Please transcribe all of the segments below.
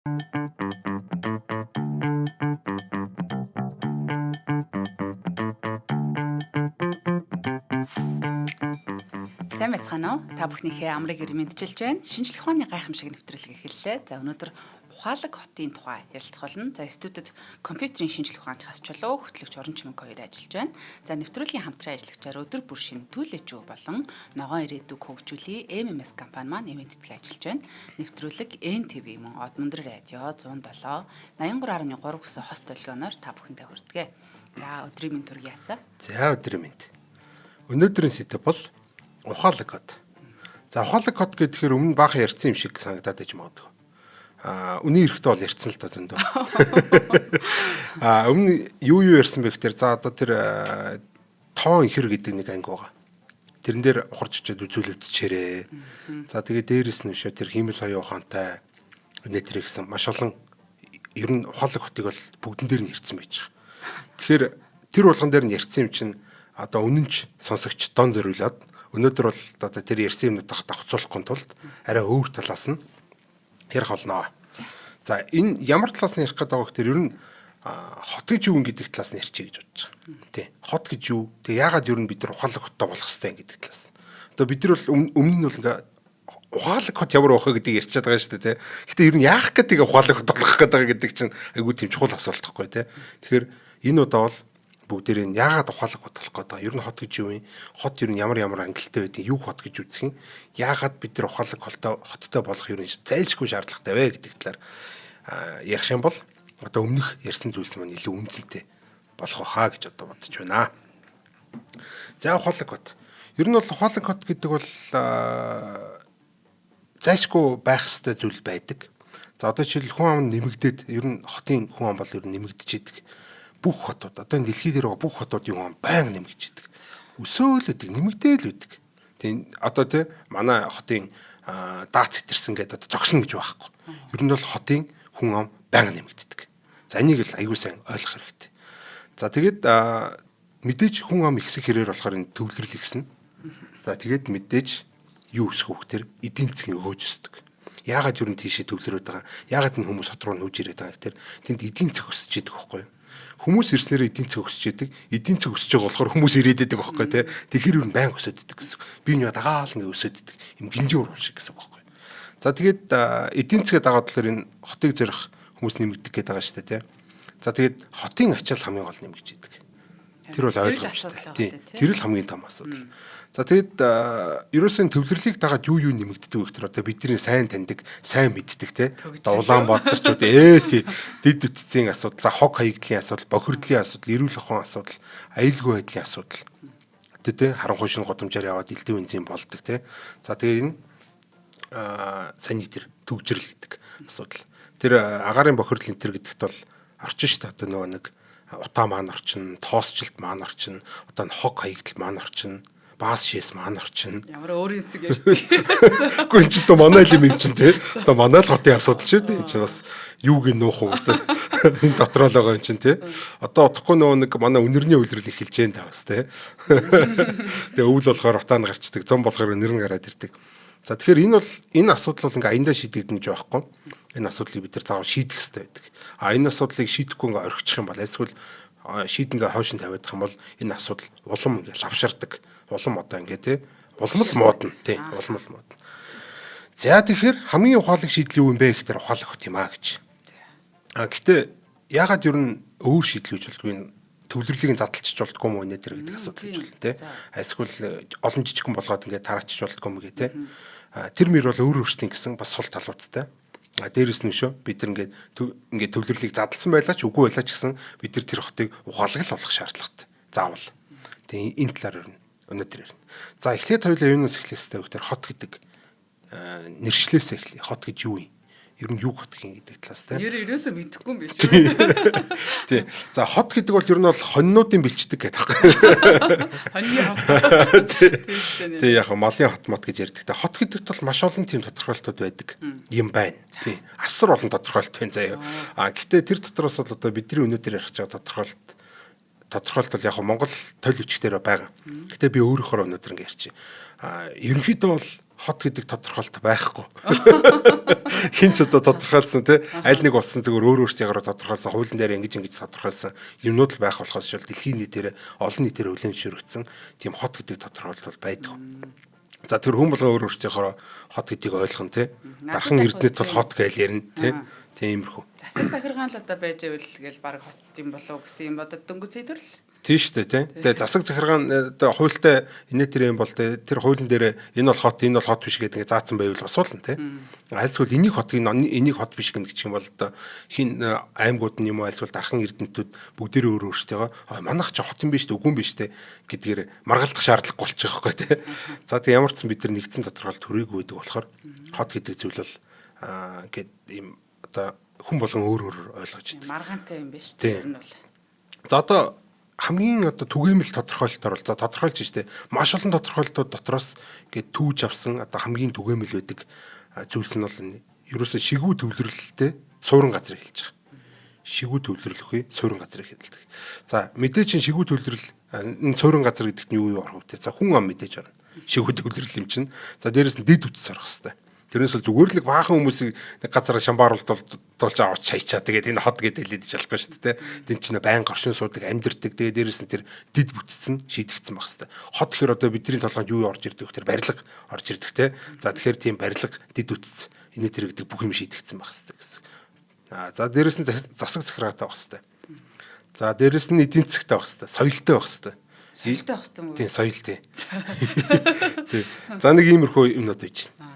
Сайн байцгаана уу? Та бүхнийхээ амрыг мэдчилж байна. Шинжлэх ухааны гайхамшиг нэвтрүүлэг эхэллээ. За өнөөдөр ухаалаг хотын тухай ярилцах болно. За студид компьютерийн шинжлэх ухаанч хас чулуу хөтлөгч Орон Чимэг хоёр ажиллаж байна. За нэвтрүүлгийн хамтран ажиллагчаар өдөр бүр шинтүүлээчүү болон ногоон ирээдүг хөгжүүлээ MMS компани маань ивэнтэтгэж ажиллаж байна. Нэвтрүүлэг NTV мөн Од Мөндөр радио 107 83.3 гэсэн хост төлөөнөөр та бүхэндээ хүрдэгэ. За өдрийн мэнд төргий ясаа. За өдрийн мэнд. Өнөөдрийн сэдэв бол ухаалаг код. За ухаалаг код гэхээр өмнө баахан ярьсан юм шиг санагдаад байж магадгүй. Үний эрэхтэй бол ярьсан л та зөндөө. Өмнө юу ярьсан бэ гэхээр за одоо тэр тоон ихэр гэдэг нэг анги байгаа. Тэрэн дээр ухарч чад үзүүлэгдчихээрээ. За тэгээ дээрэс нь өшөө тэр хиймэл хоёрын ухаантай нэтэр гэсэн маш олон ер нь ухаалаг хотыг бол бүгдэн дээр нь ярьсан байж байгаа. Тэгэхээр тэр болгон дээр нь ярьсан юм чинь одоо үнэнч сонсогч дон зориулаад өнөөдөр бол одоо тэр ярьсан юмнуудаа давхцуулахгүй тулд арай өөр талаас нь ярих болно. За энэ ямар талаас нь ярих гэдэг вэ гэхээр ер нь хот гэж юу гэдэг талаас нь ярьчих гэж бодож байгаа. Тий. Хот гэж юу? Тэгээ яагаад ер нь бид нар ухаалаг хоттой болох хэрэгтэй гэдэг талаас. Одоо бид нар бол өмнө нь бол ингээ ухаалаг хот ямар байх вэ гэдгийг ярьчихад байгаа шүү дээ, тий. Гэтэ ер нь яах гэдэг ухаалаг хот болох гэдэг гэдэг чинь айгүй тийм чухал асуулт байхгүй, тий. Тэгэхээр энэ удаа бол бүгдээрээ яагаад ухаалаг хот болох гэдэг. Ер нь хот гэж юу юм? Хот ер нь ямар ангилалтай байдгийг юу хот гэж үзэх юм? Яагаад бид нар ухаалаг хоттой болох ер нь зайлшгүй шаардлагатай вэ гэдэг талаар ярих юм бол одоо өмнөх ярьсан зүйлс маань илүү үнцэнтэй болох хаа гэж одоо бодож байна. За ухаалаг хот. Ер нь бол ухаалаг хот гэдэг бол зайлшгүй байх ёстой зүйл байдаг. За одоо жишээл хүн ам нэмэгдээд ер нь хотын хүн ам бол ер нь нэмэгдэж идэг. Бүх хотууд одоо энэ дэлхий дээр байгаа бүх хотууд юм байнга нэмэгдэж идэг. Өсөөлөдөг, нэмэгдээл үүдэг. Тийм одоо тий манай хотын даат хэтэрсэн гэдэг одоо зогсно гэж байхгүй. Ер нь бол хотын хүн ам байнга нэмэгддэг. За энийг л аягүй сайн ойлгох хэрэгтэй. За тэгээд мэдээж хүн ам ихсэх хэрээр болохоор энэ төвлөрөл ихснэ. За тэгээд мэдээж юу өсөх вэ гэхээр эдийн засгийн хөөжсдөг. Яагаад ер нь тийшээ төвлөрөөд байгаа? Яагаад энэ хүмүүс хот руу нүүж ирээд байгаа гэхээр тэнд эдийн засаг өсөж идэг байхгүй юу? Хүмүүс ирснээр эдийн засаг өсөж идэг. Эдийн засаг өсөж байгаа болохоор хүмүүс ирээд идэг байхгүй тий. Тэгэхээр юу байнга өсөд идэг гэсэн. Би нэг дагаал ингэ өсөд идэг. Им гинжин урам шиг гэсэн байхгүй. За тэгээд эдийн засгийн дагаад болохоор энэ хотыг зөрөх хүмүүс нэмэгдэх гээд байгаа шүү дээ тий. За тэгээд хотын ачаал хамгийн гол нэмэгдэж идэг. Тэр бол ойлгомжтой. Тий. Тэр л хамгийн том асуудал. За тэгэд ерөөсөн төвлөрлийг дагаад юу нэмэгддэг вэ гэхээр одоо бидний сайн таньдаг, сайн мэддэг те. Одоо Улаанбаатарчууд тий дэд үтцийн асуудал, за хог хаягдлын асуудал, бохирдлын асуудал, эрүүл ухаан асуудал, аюулгүй байдлын асуудал. Тэ харанхуй шин годамжаар яваад элдв бензин болдог те. За тэгээ энэ санитар төгжрөл гэдэг асуудал. Тэр агаарын бохирдол энэ төр гэдэгт бол орчин шүү дээ. Одоо нөгөө нэг утаа маань орчин, тоосчлт маань орчин, одоо хог хаягдл маань орчин. Баас шээс маань орчин. Ямар өөр юмсэг ярьдаг. Үгүй энэ ч одоо манай л юм чинь тий. Одоо манай л хотын асуудал шүү дээ. Энэ чинь бас юуг нь нуух уу одоо энэ дотроо л байгаа юм чинь тий. Одоо удахгүй нөгөө нэг манай үнэрний үйлрэл эхэлж जैन тавс тий. Тэгээ өвөл болохоор утаа нь гарчдаг, зам болохоор нэр нь гараад ирдэг. За тэгэхээр энэ бол энэ асуудал бол ингээ аяндаа шийдэгдэн гэж байхгүй. Энэ асуудлыг бид нар заавал шийдэх хэрэгтэй байдаг. Энэ асуудлыг шийдэхгүй ингээ орхичих юм бол эсвэл шийдэнгээ хойш нь тавиадах юм бол энэ асуудал улам ингээ лавширдаг. Улам одоо ингээ тий улмал модно тий улмал модно. За тэгэхээр хамгийн ухаалаг шийдэл юу юм бэ гэхээр ухаалаг хот юм гэж. Гэтэ ягаад ер нь өөр шийдэл гэж болдгоо энэ төвлөрлийг задлчих болдгоо мó нэ тэр гэдэг асуудал гэж болно тий. Эсвэл олон жижигхэн болгоод ингээ тараачих болдгоо мó гэ тий. Тэр мөр бол өөр өөрсдийн гэсэн бас сул талуудтай. Дээрээс нь шүү бид нар ингээ төвлөрлийг задлсан байлаа ч үгүй байлаа ч гэсэн бид нар тэр хотыг ухаалаг л болох шаардлагатай. Заавал. Тий энэ талаар ер нь өнөөдөр ярина. За эхлээд хоёулаа юунаас эхлэх хэрэгтэй вэ гэхээр хот гэдэг нэршлээс эхлэе. Хот гэж юу юм? Ер нь юу хот гэдэг талаас тийм. Ерөөсөө мэдэхгүй юм биш үү? Тий. За хот гэдэг бол ер нь бол хоньнуудын бэлчдэг гэдэг таахгүй. Хоньны хот. Тий яг малын хот мот гэж ярьдаг. Хот гэдэгт бол маш олон тийм тодорхойлолтууд байдаг юм байна. Тий. Асар олон тодорхойлолт байна заяа. Гэхдээ тэр дотроос бол одоо бидний өнөөдөр ярих гэж байгаа тодорхойлолт бол яг Монгол тойл хүчгээр байгаа. Гэтэ би өөрөөхөө өнөөдөр ингэ ярьчих. Ерөнхийдөө бол хот гэдэг тодорхойлт байхгүй. Хин ч одоо тодорхойлсон тий аль нэг болсон зөвөр өөрөөсөө тодорхойлсон хуулийн дээр ингэж тодорхойлсон юмнууд л байх болохоос шил дэлхийн нийтээр олон нийтээр хүлээн зөвшөөрөгдсөн тийм хот гэдэг тодорхойлт бол байдаг. За тэр хүн болгон өөрөөсөө хот гэдгийг ойлгоно тий. Дархан эрдэнэт бол хот гэж ярина тий. Тиймэрхүү. Засаг захиргаан л одоо байж ивэл гээл баг хот юм болов гэсэн юм бодод дөнгөж сэдвэрлэл. Тийм шүү дээ тий. Тэгээ засаг захиргаан одоо хуультай инээдэр юм бол тэр хуулийн дээр энэ бол хот биш гэдэг ингээ заасан байвал бас уулна тий. Айлсгүй энийг хот биш гэх юм бол одоо хин аймагуд нь юм уу айлсгүй дархан эрдэнтүүд бүгдээрээ өөрөөсөө манайх ч хот юм биш үү үгүй юм биш тий гэдгээр маргалдах шаардлагагүй болчих жоохгүй тий. За тэгээ ямар ч сан бид нар нэгдсэн тодорхойлт хүрээгүй байдаг болохоор хот гэдэг зүйл бол гээд ийм одоо хүн болгон өөр ойлгож байдаг. Маргаантай юм биш тий. Энэ бол. За одоо хамгийн одоо түгээмэл тодорхойлолтоор бол за тодорхойлж штэ маш олон тодорхойлолтууд дотроос гээд түүж авсан одоо хамгийн түгээмэл байдаг зүйлс нь бол ерөөсөө шигүү төвлөрөлттэй суурин газрыг хэлж байгаа. Шигүү төвлөрөл үгүй суурин газрыг хэлдэг. За мэдээж чинь шигүү төвлөрөл энэ суурин газар гэдэгт нь юу орох вэ? За хүн ам мэдээж орно. Шигүү төвлөрөл юм чинь. За дээрэс нь дэд үтс орох хэвээр. Тэрнээс л зүгээр л баахан хүмүүсийг нэг газараа шамбааруулж авч чаячаа. Тэгээд энэ хот гэдээ хэлээд болохгүй шүү дээ. Тэн чинь байн горшин суудаг, амьдэрдэг. Тэгээд дээрэс нь тэр дид бүтцэн шийдэгдсэн байх хэвээр. Хот гэхээр одоо бидний толгойд юу орж ирдэг вэ? Тэр барилга орж ирдэг те. За тэгэхээр тийм барилга, дид үтц, инээ тэр гэдэг бүх юм шийдэгдсэн байх хэвээр гэсэн. За дээрэс нь засаг захиргаатай байх хэвээр. За дээрэс нь эдийн засгтай байх хэвээр. Соёлтой байх хэвээр. Соёлтой байх хэвээр. Тийм соёл тий. Тий. За нэг иймэрхүү юмнууд байж байна.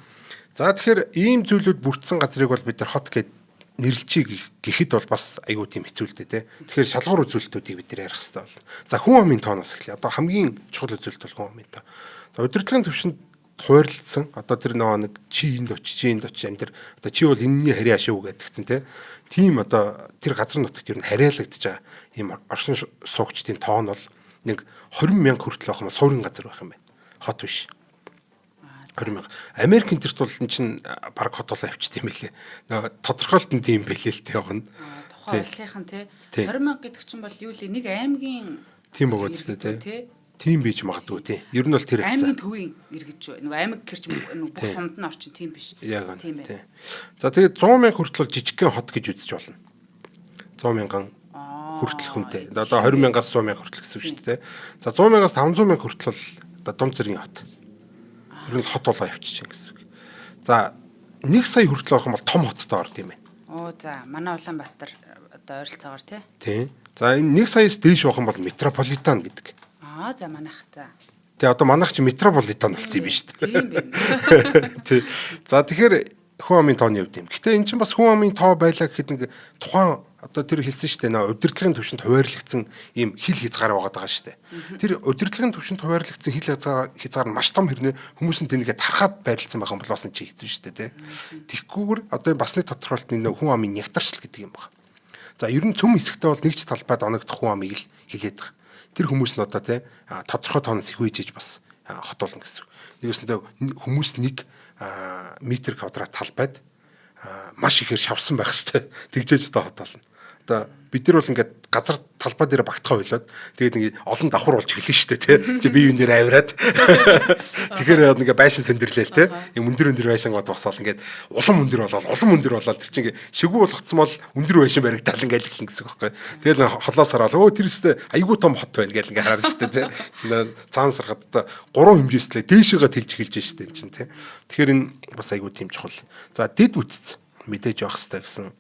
За тэгэхээр ийм зүйлүүд бүрдсэн газрыг бол бид нар хот гэд нэрлэжий гэхэд бол бас айгүй тийм хэцүүлтэй те. Тэгэхээр шалгуур үзүүлэлтүүдийг бид нар ярих хэрэгтэй болно. За хүн амын тооноос эхлэе. Одоо хамгийн чухал үзүүлэлт бол хүн амын тоо. За удирдлагын төвшөнд хуваарлцсан. Одоо тэр нэг чи энд очиж амдэр одоо чи бол энэний харьяа шүү гэдгцэн те. Тийм одоо тэр газар нутагт ер нь харьяалагдж байгаа ийм оршин суугчдын тоон бол нэг 20,000 хүртэл байх юм суурин газар байх юм байна. Хот биш. 20,000. Америкийн тэрт бол эн чинь баг хот болоо авчт юм билээ. Нөгөө тодорхойлт нь тийм байлээ л те явна. Тухайн улсынхан те 20,000 гэдэг чинь бол юу лээ нэг аймгийн тийм байгаа ч те. Тийм бийж магадгүй тий. Ер нь бол тэр аймгийн төвийн иргэж нөгөө аймаг гэрч бүх сумд нь орчин тийм биш. Тийм байна. За тэгээд 100,000 хүртэл жижигхэн хот гэж үзэж болно. 100,000 хүртэл хүнтэй. Одоо 20,000-аас 100,000 хүртэл гэсэн үг шүү дээ. За 100,000-аас 500,000 хүртэл бол одоо дунд зэргийн хот. Ер нь хот болоо явчих гэсэн үг. За 1 сая хүртэл орох юм бол том хоттой орд юм байна. Оо за манай Улаанбаатар одоо ойролцоогоор тий. За энэ 1 саяас дээш явах юм бол метрополитен гэдэг. За манайх за. Тэгээ одоо манайх чи метрополитен болсон юм биш үү? Тийм байна. Тий. За тэгэхээр хүн амын тооны хувьд юм. Гэтэ эн чинь бас хүн амын тоо байлаа гэхэд нэг тухайн одоо тэр хэлсэн шүү дээ нөө удирдлагын төвшөнд хуваарлагдсан ийм хил хязгаар байгаа шүү дээ. Тэр удирдлагын төвшөнд хуваарлагдсан хил хязгаар нь маш том хэрнээ хүмүүс нь тэнийгээ тархаад байрлсан байгаа юм болоосон чи хэцүү шүү дээ тий. Тэгхгүйгээр одоо бас нэг тодорхойлтны хүн амын нягтарчл гэдэг юм байна. За ер нь цөм хэсэгтээ бол нэг ч талбайд оногдох хүн амыг л хилээд байгаа. Тэр хүмүүс нь одоо тий тодорхой тооноос их үежиж бас хот болно гэсэн. Нэгөөсөндөө хүмүүс 1 метр квадрат талбайд маш ихээр шавсан байх хэвээр тэгжээж одоо хот болно. Одоо бид нар бол ингээд газар талбай дээр багтахаа ойлоод тэгээд нэг олон давхар болж эхэлнэ шүү дээ тий. Чи бие биенээр авираад тэгэхээр ингээ байшин сөндөрлөөл тий. Юм өндөр байшин гот босоол ингээд улам өндөр болоод тэр чинь ингээ шигүү болгоцсон бол өндөр байшин баригдал ингээ хэлсэн гэсэн үг байхгүй. Тэгэл холоос хараад өө тэр өстө айгүй том хот байна гэл ингээ хараад шүү дээ тий. Чи цаанаас харахад одоо 3 хэмжээслээ дээшээгээ тэлж эхэлж шүү дээ чинь тий. Тэгэхээр энэ бас айгүй тийм чухал. За дэд үтц мэдээж явах хэрэгтэй гэсэн.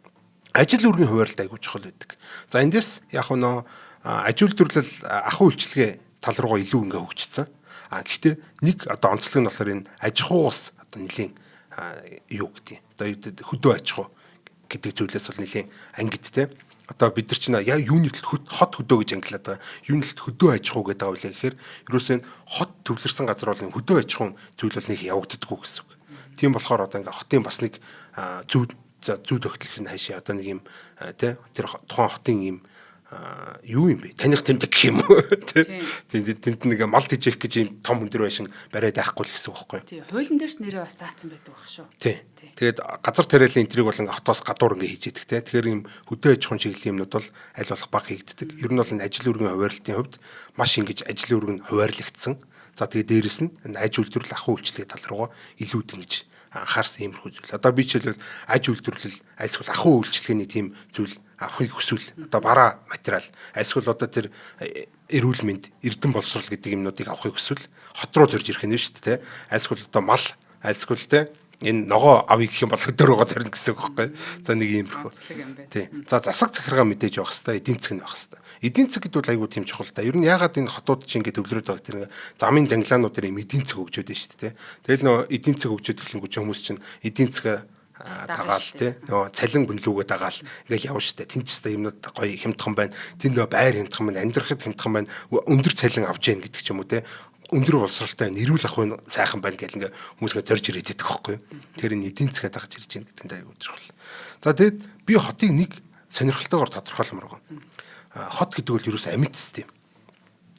Ажил үүргийн хуваарлт айгүй чухал байдаг. За эндээс яг нөө аж үйлдвэрлэл ахуй үйлчилгээ тал руугаа илүү ингээ хөгжсөн. Гэхдээ нэг одоо онцлог нь болохоор энэ аж ахуйгаас одоо нэлийн юу гэдэг. Одоо хөдөө аж ахуй гэдэг зүйлээс бол нэлийн ангид те. Одоо бид нар чинь юуны хот хөдөө гэж ангилаад байгаа. Юуны хөдөө аж ахуй гэдэг байгаа үлээ гэхээр ерөөсөө хот төвлөрсөн газар бол хөдөө аж ахуйн зүйл бол нэг явагддаггүй гэсэн үг. Тийм болохоор одоо ингээ хотын бас нэг зүй тогтолцох нь хаашаа одоо нэг юм тий тэр тухайн хотын юм юу юм бэ? Таних тэмдэг гэх юм уу? Тэнд нэг мал тижээх гэж юм том өндөр байшин бариад байхгүй л гэсэн үг байхгүй юу? Тий. Хуулийн дээрч нэрээ бас заасан байдаг байх шүү. Тий. Тэгээд газар тариалан энтриг бол ингээ хотоос гадуур ингээ хийж идэх те. Тэгэхээр юм хөдөө аж ахуйн чиглэлийн юмнууд бол аль болох бага хийгддэг. Ер нь бол энэ ажил үүргийн хуваарлтын хувьд маш ингэж ажил үүрэг нь хуваарлагдсан. За тэгээд дээрэс нь аж үйлдвэрлэл ахуй үйлчлэгээ тал руугаа илүүд ингэж анхаарсан иймэрхүү зүйл. Одоо би жишээлбэл аж үйлдвэрлэл альсвал ахуй үйлчлэгээний тийм зүйл авахыг хүсвэл одоо бараа материал альсвал одоо тэр эрүүл мэнд эрдэм боловсрол гэдэг юмнуудыг авахыг хүсвэл хот руу зорж ирэх нь шүү дээ. Альсвал одоо мал альсвал те энэ ногоо авъя гэх юм бол хөдөр рүүгээ зорино гэсэн үг байхгүй. За нэг иймэрхүү. Тий. За засаг захиргаа мэдээж явах хэвээр эдийн засаг нь явах хэвээр. Эдийн засаг гэдэг бол айгүй тийм чухал та. Ер нь ягаад энэ хотууд чинь ингэ төвлөрөөд байгаа тэр замын зангилаануудаар юм эдийн засаг хөгжөөд байна шүү дээ. Тэгэл нөө эдийн засаг хөгжөөд эхлэнгүүт хүмүүс чинь эдийн засгаа дагаал тий. Нөө цалин бөнлүүгээ дагаал ингээл явна шүү дээ. Тэнд ч гэсэн юмнууд гоё хямдхан байна. Тэнд нөө байр хямдхан байна, амьдрахад хямдхан байна. Өндөр цалин авч яах гэдэг ч юм уу тий. Өндөр боловсралтай нэрүүл ах вэ сайхан байна гэл ингээ хүмүүсгээ зорж ирээд байдаг байхгүй. Тэр энэ эдийн засгаа дагаж ирж байна гэдэг нь айгүй чухал. За тэгэд би хотыг нэг сонирхолтойгоор тодорхойлмоор байна. Хот гэдэг бол ерөөс амьд систем.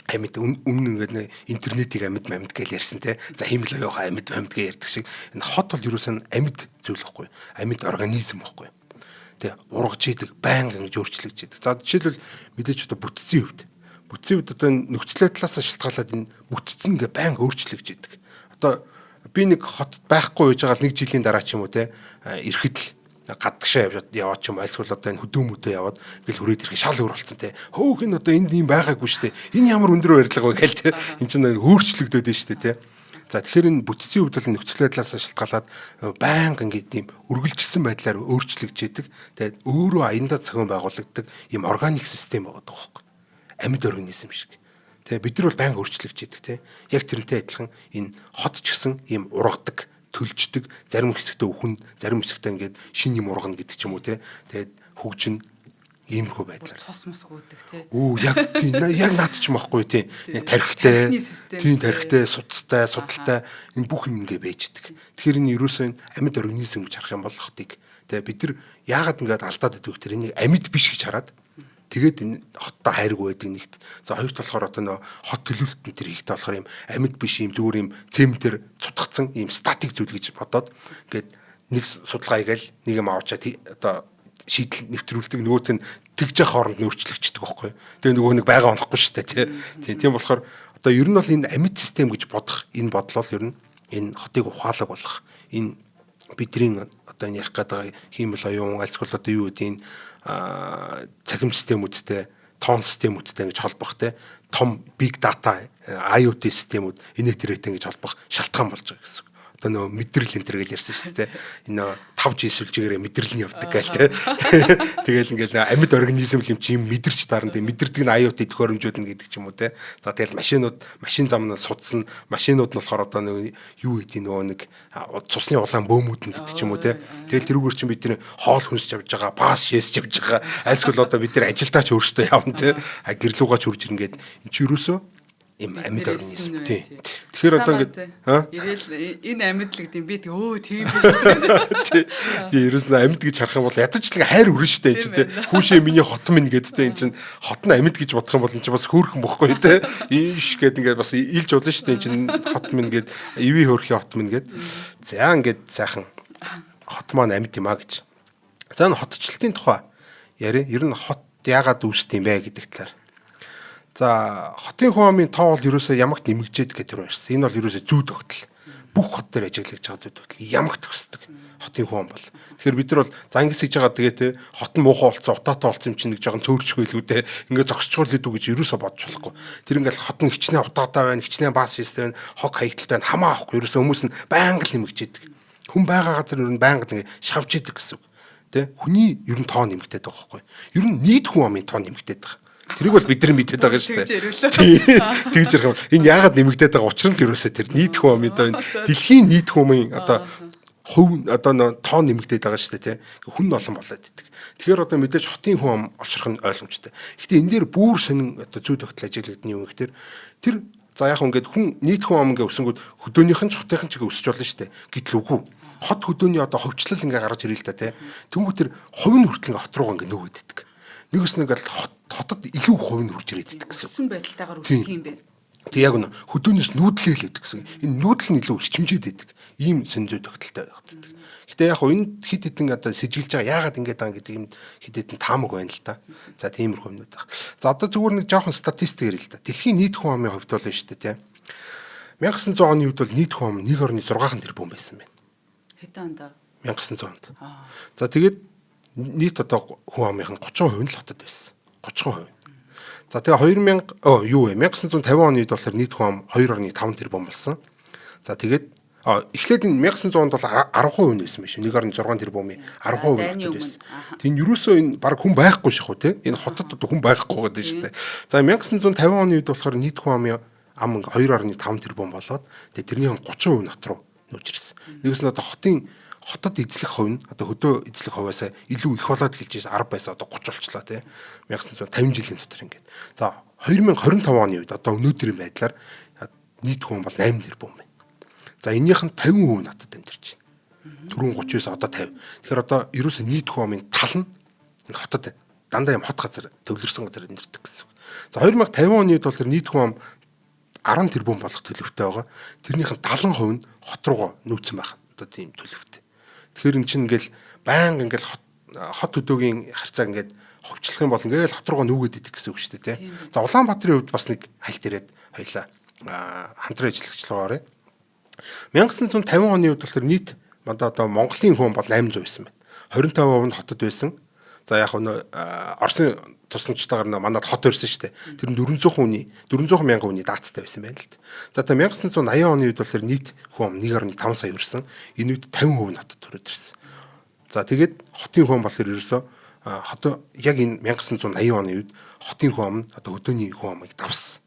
Амьд өмнө ингээд интернетийг амьд гэж ярьсан те. За химэл оюухан амьд гэж ярьдаг шиг энэ хот бол ерөөс нь амьд зүйл байхгүй. Амьд организм байхгүй. Тэ ургаж идэг, байнга ингэж өөрчлөгдөж идэг. За жишээлбэл мэдээч одоо бүтцийн хувьд бүтцийн хувьд одоо нөхцөлийн талаас шалтгаалаад энэ бүтцэн ингээ байнга өөрчлөгдөж идэг. Одоо би нэг хотод байхгүй байж байгаа л нэг жилийн дараа ч юм уу те ирэхэд л гадагшаа яваад ч юм альсвал одоо энэ хөдөөмөдөө яваад ингээл хүрээд ирэхэд шал өөр болсон те. Хөөх энэ одоо энд юм байгаагүй шүү дээ. Энэ ямар өндөр барилга вэ гээл те. Энд чинь өөрчлөгдөд байна шүү дээ те. За тэгэхээр энэ бүтцийн хувьд бол нөхцөлийн талаас шалтгаалаад байнга ингээд тийм үргэлжилсэн байдлаар өөрчлөгдөж идэг. Тэгээд өөрөө аяндаа зохион байгуулагддаг ийм органик систем байгаа байхгүй. Амьд организм шиг. Тэ бид нар бол байнга өөрчлөгдөж идэг те. Яг тэрнтэй адилхан энэ хот ч гэсэн ийм ургадаг, төлждөг, зарим хэсэгтээ өхөн, зарим хэсэгтээ ингээд шин юм ургана гэдэг ч юм уу те. Тэгээд хөгжин иймэрхүү байдлаар. Цус мус гүйдэг те. Оо яг тийм яг наад ч юм аахгүй те. Тархитай, тийм тархитай, судастай, судалтай энэ бүх юм ингээ байждаг. Тэгэхээр энэ ерөөсөө амьд организм гэж харах юм бол хотыг те бид нар яагаад ингээд алдаад идэх вэ? Тэр энийг амьд биш гэж хараад тэгээд энэ хоттой хайргүй байдаг нэгт. За хоёрт болохоор одоо нөө хот төлөвлөлтөнд тэр хийхтэй болохоор юм амьд биш юм зүгээр юм цементээр цутгацсан юм статик зүйл гэж бодоод ингээд нэг судалгаа хийгээл нэг юм аваачаад одоо шийдэл нэвтрүүлдэг нөгөөт нь тэгж явах хооронд нөрчлөгчдөг байхгүй. Тэгээ нөгөө нэг байгаа онохгүй шүү дээ тийм болохоор одоо ер нь бол энэ амьд систем гэж бодох энэ бодлол ер нь энэ хотыг ухаалаг болгох энэ бидний одоо энэ ярих гэдэг хиймэл оюун альсгал одоо юу гэдэг энэ цахим системүүдтэй тоон системүүдтэй ингэж холбох те том big data IoT системүүд инээдрэтэй ингэж холбох шалтгаан болж байгаа гэсэн. Одоо нөгөө мэдрэл энэ төр гэж ярьсан шүү дээ. Энэ 5G сүлжээгээрээ мэдрэл нь явдаг гээл те. Тэгэл ингээл амьд организм юм чи юм мэдэрч дарна те мэдэрдэг нь IoT төхөөрөмжүүд нь гэдэг ч юм уу те. За тэгэл машин замнаас судсан машинууд нь болохоор одоо нөгөө юу гэдэг нөгөө нэг цусны улаан бөөмүүд нь гэдэг ч юм уу те. Тэгэл тэрүүгээр чинь бид нэр хоол хүнсч явж байгаа, баас шээсч явж байгаа. Альсгал одоо бид нэр ажилдаач өөрсдөө явна те. Гэрлүүгаач хурж ирнэ гэд эн чи ерөөсөө им амьд организм тий. Тэгэхээр одоо ингээд ирээл энэ амьдлаг гэм би тийм биш. Тий ерөөс нь амьд гэж харах юм бол ядаж л хайр өрнө штэ энэ чинь тий. Хүүшээ миний хот минь гэдтэй энэ чинь хот нь амьд гэж бодох юм бол энэ чинь бас хөөрхөн бохгүй тий. Ийш гэд ингээд бас илж болно штэ энэ чинь хот минь гэд иви хөөрхийн хот минь гэд. За ингээд сайхан хот маань амьд юм а гэж. За энэ хотчлтын тухай яри ер нь хот яагаад үүсдэг юм бэ гэдэг талаар. За хотын хүн амын тоо бол ерөөсөө ямагт нэмэгдээд гэдэг юм ярьсан. Энэ бол ерөөсөө зүй тогтол. Бүх хот дээр ажиглаж байгаа зүй тогтол ямагт өсдөг хотын хүн ам бол. Тэгэхээр бид нар бол за ингэж хийж байгаа тэгээ те хот нь муухай болцсон, утаатай болцсон юм чинь нэг жоохон цөөрчгүй илгүүдээ ингээд зогсчихвол лээдүү гэж ерөөсөө бодож болохгүй. Тэр ингээд хот нь хичнээн утаатай байна, хичнээн баас шийстэй байна, хог хаягдaltaй байна, хамаа авахгүй ерөөсөө хүмүүс нь байнга л нэмэгдээд. Хүн байгаа газар ер нь байнга ингээд шавж идэг гэсэн үг. Тэ хүний ер нь тоо нэмэгдээд байгаа байхгүй. Ер нь нийт хүн амын тоо нэмэгдээд байгаа. Тэрийг бол бид нар мэдээд байгаа шүү дээ. Тэгж ярих юм. Энэ яагаад нэмэгдээд байгаа учир нь л ерөөсөө тэр нийт хүн амын одоо дэлхийн нийт хүмүүсийн одоо хувь одоо тоо нэмэгдээд байгаа шүү дээ тий. Хүн олон болоод идэг. Тэгэхээр одоо мэдээж хотын хүн ам олшрох нь ойлгомжтой. Гэхдээ энэ дээр бүр сонин одоо зүй тогтол ажиглагдсан юм гэхээр тэр за яг ингээд хүн нийт хүн ам ингээ өсөнгүүд хөдөөнийхэн ч хотынхан ч өсөж болно шүү дээ. Гэтэл үгүй. Хот хөдөөний одоо хөвчлөл ингээ гарч ирэл та тий. Тэнгүү тэр хувь нь хүртэл ингээ хот руугаа ингээ нөөгд идэг. Нэгс нэг л хотод илүү хувь нь хурж ирээд идэх гэсэн. Өссөн байдалтайгаар өсдөг юм байна. Тэг яг нь хөдөөнөөс нүүдлээ л гэдэг гэсэн. Энэ нүүдэл нь илүү өрчмжээд идэг. Ийм сэнзүү тогтолтой байдаг. Гэтэ яг энэ хид хідэн одоо сэжиглэж байгаа яагаад ингэж байгаа гэдэг юм хид хідэн таамаг байна л та. За тиймэрхүү юмнууд байна. За одоо зүгээр нэг жоохон статистик ярил л да. Дэлхийн нийт хүн амын хувьд бол шүү дээ тийм. 1900 оны үед бол нийт хүн ам 1.6 тэрбум байсан байна. Хэдэн онд? 1900 онд. За тэгээд нийт одоо хүн амын 30% нь л хотод байсан. 30%. За тэгээ 1950 оны үед болохоор нийт хүн ам 2.5 тэрбум болсон. За тэгээд эхлээд энэ 1900 онд бол 10% байсан биш үү? 1.6 тэрбумын 10% нь байсан. Тийм юусоо энэ баг хүн байхгүй шахуу те. Энэ хотод одоо хүн байхгүй гэдэг шүү дээ. За 1950 оны үед болохоор нийт хүн амын ам 2.5 тэрбум болоод тэгээ тэрний 30% нот руу нүүж ирсэн. Нэгээс нь одоо хотод эзлэх хувь нь одоо хөдөө эзлэх хувьяасаа илүү их болоод эхэлж байсан 10 байсан одоо 30 болчлаа тийм 1950 жилийн дотор ингээд. За 2025 оны үед одоо өнөөдрийн байдлаар нийт хүн бол 8 тэрбум байна. За энийх нь 50% надад амьдарч байна. Түрүүн 30-ээс одоо 50. Тэгэхээр одоо ерөөсөө нийт хүн амын тал нь энэ хотод байна. Дандаа юм хот газар төвлөрсөн газар амьдардаг гэсэн. За 2050 оны үед бол нийт хүн ам 10 тэрбум болох төлөвтэй байгаа. Тэрнийх нь 70% нь хот руугаа нүүцсэн байх. Одоо тийм төлөвтэй. Тэгэхээр эн чинь ингээл байнга ингээл хот өдөөгийн харьцааг ингээд ховчлох юм бол ингээл хот руугаа нүүгээд идэх гэсэн үг шүү дээ тий. За Улаанбаатарын хувьд бас нэг хальт ирээд хоёлаа хамтран ажиллагчлаа. 1950 оны үед болохоор нийт мандаа одоо Монголын хүн бол 800 байсан байна. 25% нь хотод байсан. За яг нь Оросын тусламжтайгаар манад хот өрсөн шүү дээ. Тэр нь 400 мянган хүний даацтай байсан байна л дээ. За та 1980 оны үед болохоор нийт хүн 1.5 сая өрсөн. Энэ үед 50% нь хотод төрөөд ирсэн. За тэгээд хотын хүн болохоор ерөөсөө яг энэ 1980 оны үед хотын хүн ам одоо хөдөөний хүн амыг давсан.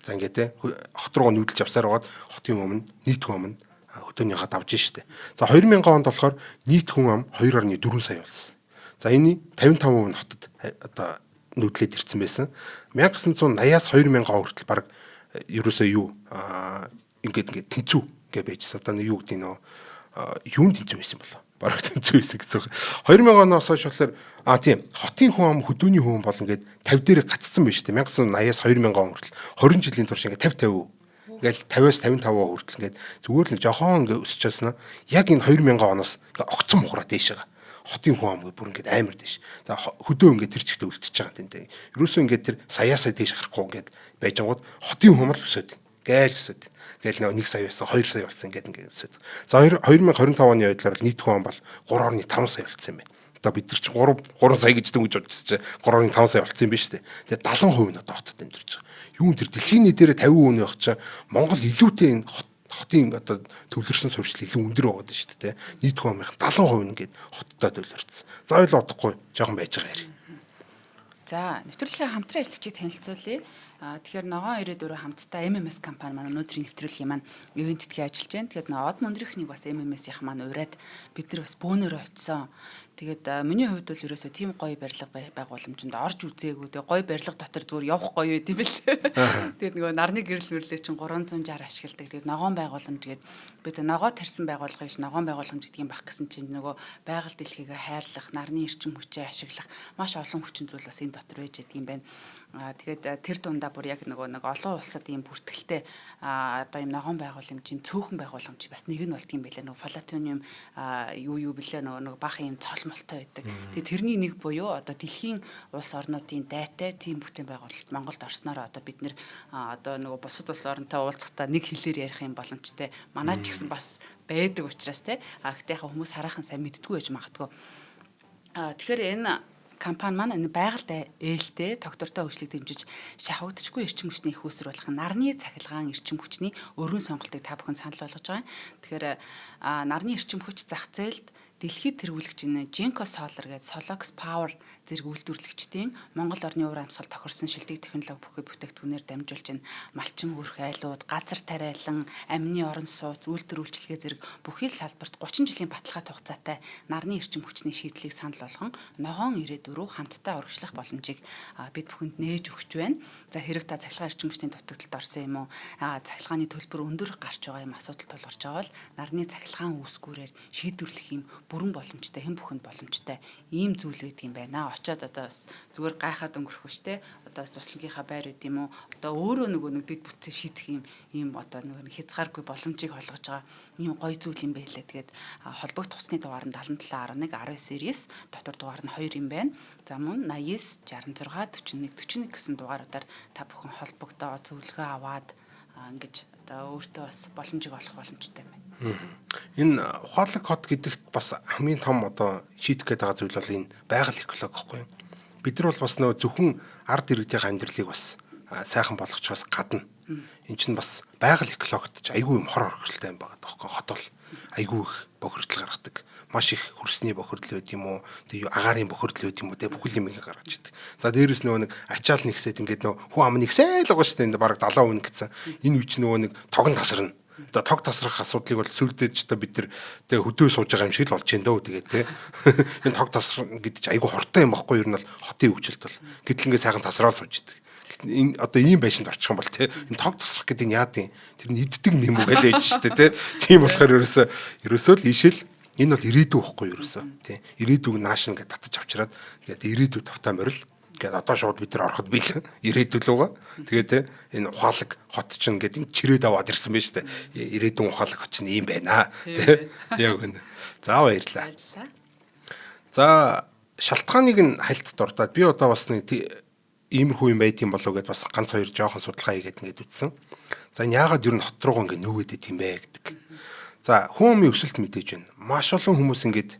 За ингээд те хот руугаа нүүдэлж авсаар байгаад хотын өмнө нийт хүн ам хөдөөнийхөө давж штэ. За 2000 онд болохоор нийт хүн ам 2.4 сая болсон. За энэ 55% нь хотод одоо нүүдлээд ирсэн байсан. 1980-аас 2000 он хүртэл баг ерөөсөө юу ингээд тэнцүү гэж байжсэн. Одоо юу гэдэг нөө юунд тэнцүү байсан болоо. Бараг тэнцүү байсан гэсэн. 2000 оноос хойш болохоор тийм хотын хүн ам хөдөөний хүн бол ингээд 50 дээр гацсан байж тээ. 1980-аас 2000 он хүртэл 20 жилийн турш ингээд 50-50 ингээл 50-аас 55% хүртэл ингээд зүгээр л жоохон ингээд өсч яснаа. Яг энэ 2000 оноос ингээд огцон мухраа дээш байгаа. Хотын хүн ам бүр ингээд амар дэш. За хөдөө ингээд тэр чигтээ үлдчихэж байгаа тэнтэй. Ерөөсөө ингээд тэр саяасаа дээш гарахгүй ингээд байжангууд хотын хүн л өсөд. Гээл өсөд. Гээл 1 сая байсан, 2 сая болсон ингээд өсөд. За 2025 оны байдлаар нийт хүн ам бол 3.5 сая болсон юм байна. Одоо бид нар чи 3 сая гэж дөнгөж бодчихсон чи 3.5 сая болсон юм байна шүү дээ. Тэгээ 70% нь одоо хотод амьдарч байгаа. Юун тэр дэлхийн нийтээр 50% байх чинь Монгол илүүтэй энэ хотын одоо төвлөрсөн суурьшил илүү өндөр байгаа шүү дээ. Нийт хүн амын 70% нь ингээд хоттой төвлөрсөн. За ойл одохгүй жоохон байж байгаа юм. За нэвтрүүлгийн хамтран ажиллагчид танилцуулъя. Тэгэхээр ногоон 94 хамтдаа MMS компани маань өнөөдрийн нэвтрүүлгийн маань ивент тэтгэ ажиллаж байна. Тэгээд од мөндрийнхнийг бас MMS-ийн маань ураад бид нар бас бөөнөрөө очисон. Тэгээд миний хувьд бол ерөөсөө тийм гоё барилга байгууламжинд орж үзээгүй. Тэгээд гоё барилга дотор зүгээр явах гоё байд юм бэл. Тэгээд нөгөө нарны гэрэл мэрлээ чинь 360 ашигладаг. Тэгээд ногоон байгууламж гээд бид ногоо тарьсан байгууллагыг ногоон байгууламж гэдгийг баг гэсэн чинь нөгөө байгаль дэлхийгээ хайрлах, нарны эрчим хүчээ ашиглах маш олон хүчин зүйл бас энэ дотор байж байгаа юм байна. Тэгээд тэр дундаа бүр яг нэг олон улсад ийм бүртгэлтэй одоо ийм ногоон байгууламж, ийм цөөхөн байгууламж бас нэг нь болт юм байлаа. Нөгөө платиниум юу бэлээ нөгөө баах ийм цол молтой байдаг. Тэгээд тэрний нэг буюу одоо дэлхийн улс орнуудын дайтай тийм бүтээн байгуулалт Монголд орсноор одоо бид нэр одоо нөгөө бусад улс оронтой уулзахдаа нэг хэлээр ярих юм боломжтой. Манай ч гэсэн бас байдаг учраас те. Гэхдээ яг хүмүүс хараахан сайн мэддэггүй байж магадгүй. Тэгэхээр энэ компани маань энэ байгальд ээлтэй тогтвортой хөгжлийг дэмжиж шахагдчихгүй эрчим хүчний их үүсвэр болох нарны цахилгаан эрчим хүчний өргөн сонголтыг та бүхэн санал болгож байгаа юм. Тэгэхээр нарны эрчим хүч зах зээлд дэлхийд тэргүүлэгч энэ Genco Solar гэдэг Solox Power зэрэг үйлдвэрлэгчдийн Монгол орны уур амьсгал тохирсон шилдэг технологи бүтээгдэхүүнээр дамжуулж энэ малчин хөрх айлууд, газар тариалан, амины орон сууц, үйлдвэр үйлчилгээ зэрэг бүхий л салбарт 30 жилийн баталгаатай хугацаатай нарны эрчим хүчний шийдлийг санал болгон ногоон ирээдүрөө хамтдаа урагшлах боломжийг бид бүхэнд нээж өгч байна. За хэрэг та цахилгаан эрчим хүчний дутагдлалд орсон юм уу? Цахилгааны төлбөр өндөр гарч байгаа юм асуудал тулгарч байгаа бол нарны цахилгаан үүсгүүрээр шийдвэрлэх юм бүрэн боломжтой, хэн бүхэнд боломжтой ийм зүйл байдаг юм байна. очиод одоо бас зүгээр гайхаад өнгөрөх биш те. Одоо бас туслагийнхаа байр үт юм уу? Одоо өөрөө нөгөө нэг дэд бүтцээ шийдэх ийм одоо нөгөө хязгааргүй боломжийг олгож байгаа ийм гоё зүйл юм байлаа. Тэгээд холбогдох хугацааны дугаар нь 7711 19 series дотор дугаар нь 2 юм байна. За мөн 89 66 41 41 гэсэн дугааруудаар та бүхэн холбогдоо зөвлөгөө аваад ингэж одоо өөртөө бас боломжийг олох боломжтой байна. Энэ ухаалаг код гэдэгт бас хамгийн том одоо шийдэх гээд байгаа зүйл бол энэ байгаль экологи гэхгүй юу? Бид нар бол бас нөө зөвхөн ард иргэдийн амьдралыг бас сайхан болгочихоос гадна эн чинь бас байгаль экологид ч айгүй юм хор орхилтой юм байгаа даахгүй хот бол айгүй их бохирдол гаргадаг. Маш их хөрсний бохирдол байд юм уу? Тэгээ агаарын бохирдол байд юм уу? Тэгээ бүхэл юм гаргаж идэг. За дээрэс нөгөө нэг ачаал нэгсээд ингээд нөгөө хүн ам нэгсээл байгаа шүү дээ. Энэ бараг 70% гэсэн. Энэ үуч нөгөө нэг тогн тасарна. Одоо тог тасрах асуудлыг бол сүлдээж та бид нар тэгээ хөдөө сууж байгаа юм шиг л болж байна дөө тэгээ те. Энэ тог тасрах гэдэг чинь айгүй хортой юм баггүй юу? Ер нь бол хотын хөгжилт бол. Гэтэл ингээд сайхан тасраад сууж идэг. Энэ одоо ийм байшинд орчих юм бол те энэ тог тасрах гэдэг нь яа тийм тэр нь иддэг юм уу гэж байж штэ те. Тийм болохоор ерөөсөө л ишэл энэ бол ирээдүй байхгүй ерөөсөө тийм ирээдүйг нааш ингээд татаж авчираад ингээд ирээдүй тавтаа морил ингээд одоо шууд бид нар ороход биелэн ирээдүй лугаа тэгээд те энэ ухаалаг хот чинь ингээд энэ чирээд аваад ирсэн байж штэ ирээдүйн ухаалаг хот чинь ийм байна те яг үнэ за баярлаа за шалтгааныг нь хальт дурдаад би одоо бас нэг иймэрхүү юм байт юм болов гэдээ бас ганц хоёр жоохон судалгаа хийгээд ингээд үтсэн. За энэ яагаад ер нь хот руугаа ингээд нүүгээд юм бэ гэдэг. За хүн амын өсөлт мэдээж байна. Маш олон хүмүүс ингээд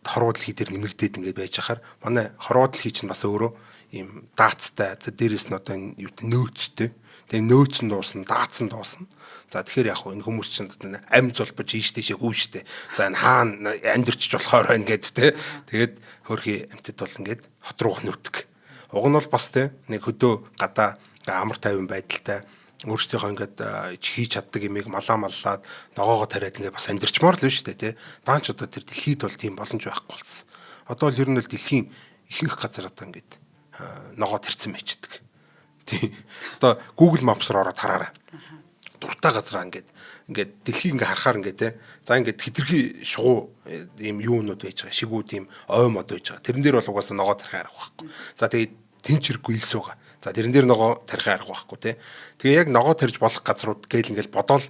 хорвоо дэлхий дээр нэмэгдээд ингээд байж хахаар манай хорвоо дэлхий чинь бас өөрөө ийм даацтай. За дээрэс нь одоо энэ юу гэдэг нөөцтэй. Тэгээ нөөц нь дуусна, даацсан дуусна. За тэгэхээр яг энэ хүмүүс чинь амь зулбаж ийш тийшээ гүйштэй. За энэ хаана амьдэрчж болохоор байна гэд те. Тэгээд хөрхи амьтад бол ингээд хот руу нүүдэг. Уг нь бол бас те нэг хөдөө гадаа амар тайван байдалтай өөрсдийнхөө ингээд хийж чаддаг юмыг маллаад ногоогоо тариад ингээд бас амьдэрчмаар л биш үү те. Даанч одоо тэр дэлхийд бол тийм боломж байхгүй болсон. Одоо л ер нь л дэлхийн ихэнх газар одоо ингээд ногоо тарьсан байждаг. Тийм. Одоо Google Maps-аар ороод хараарай. Дуртай газараа ингээд дэлхийг ингээд харахаар ингээд те. За ингээд хитрхи шугуу ийм юунууд байж байгаа. Шигүүд ийм ой мод байж байгаа. Тэрэн дээр бол угаасаа ногоо тарих арга байхгүй. За тэгээд тэнчэргүй илс байгаа. За тэрэн дээр ногоо тарих арга байхгүй те. Тэгээ яг ногоо тарьж болох газрууд гээл ингээд бодоол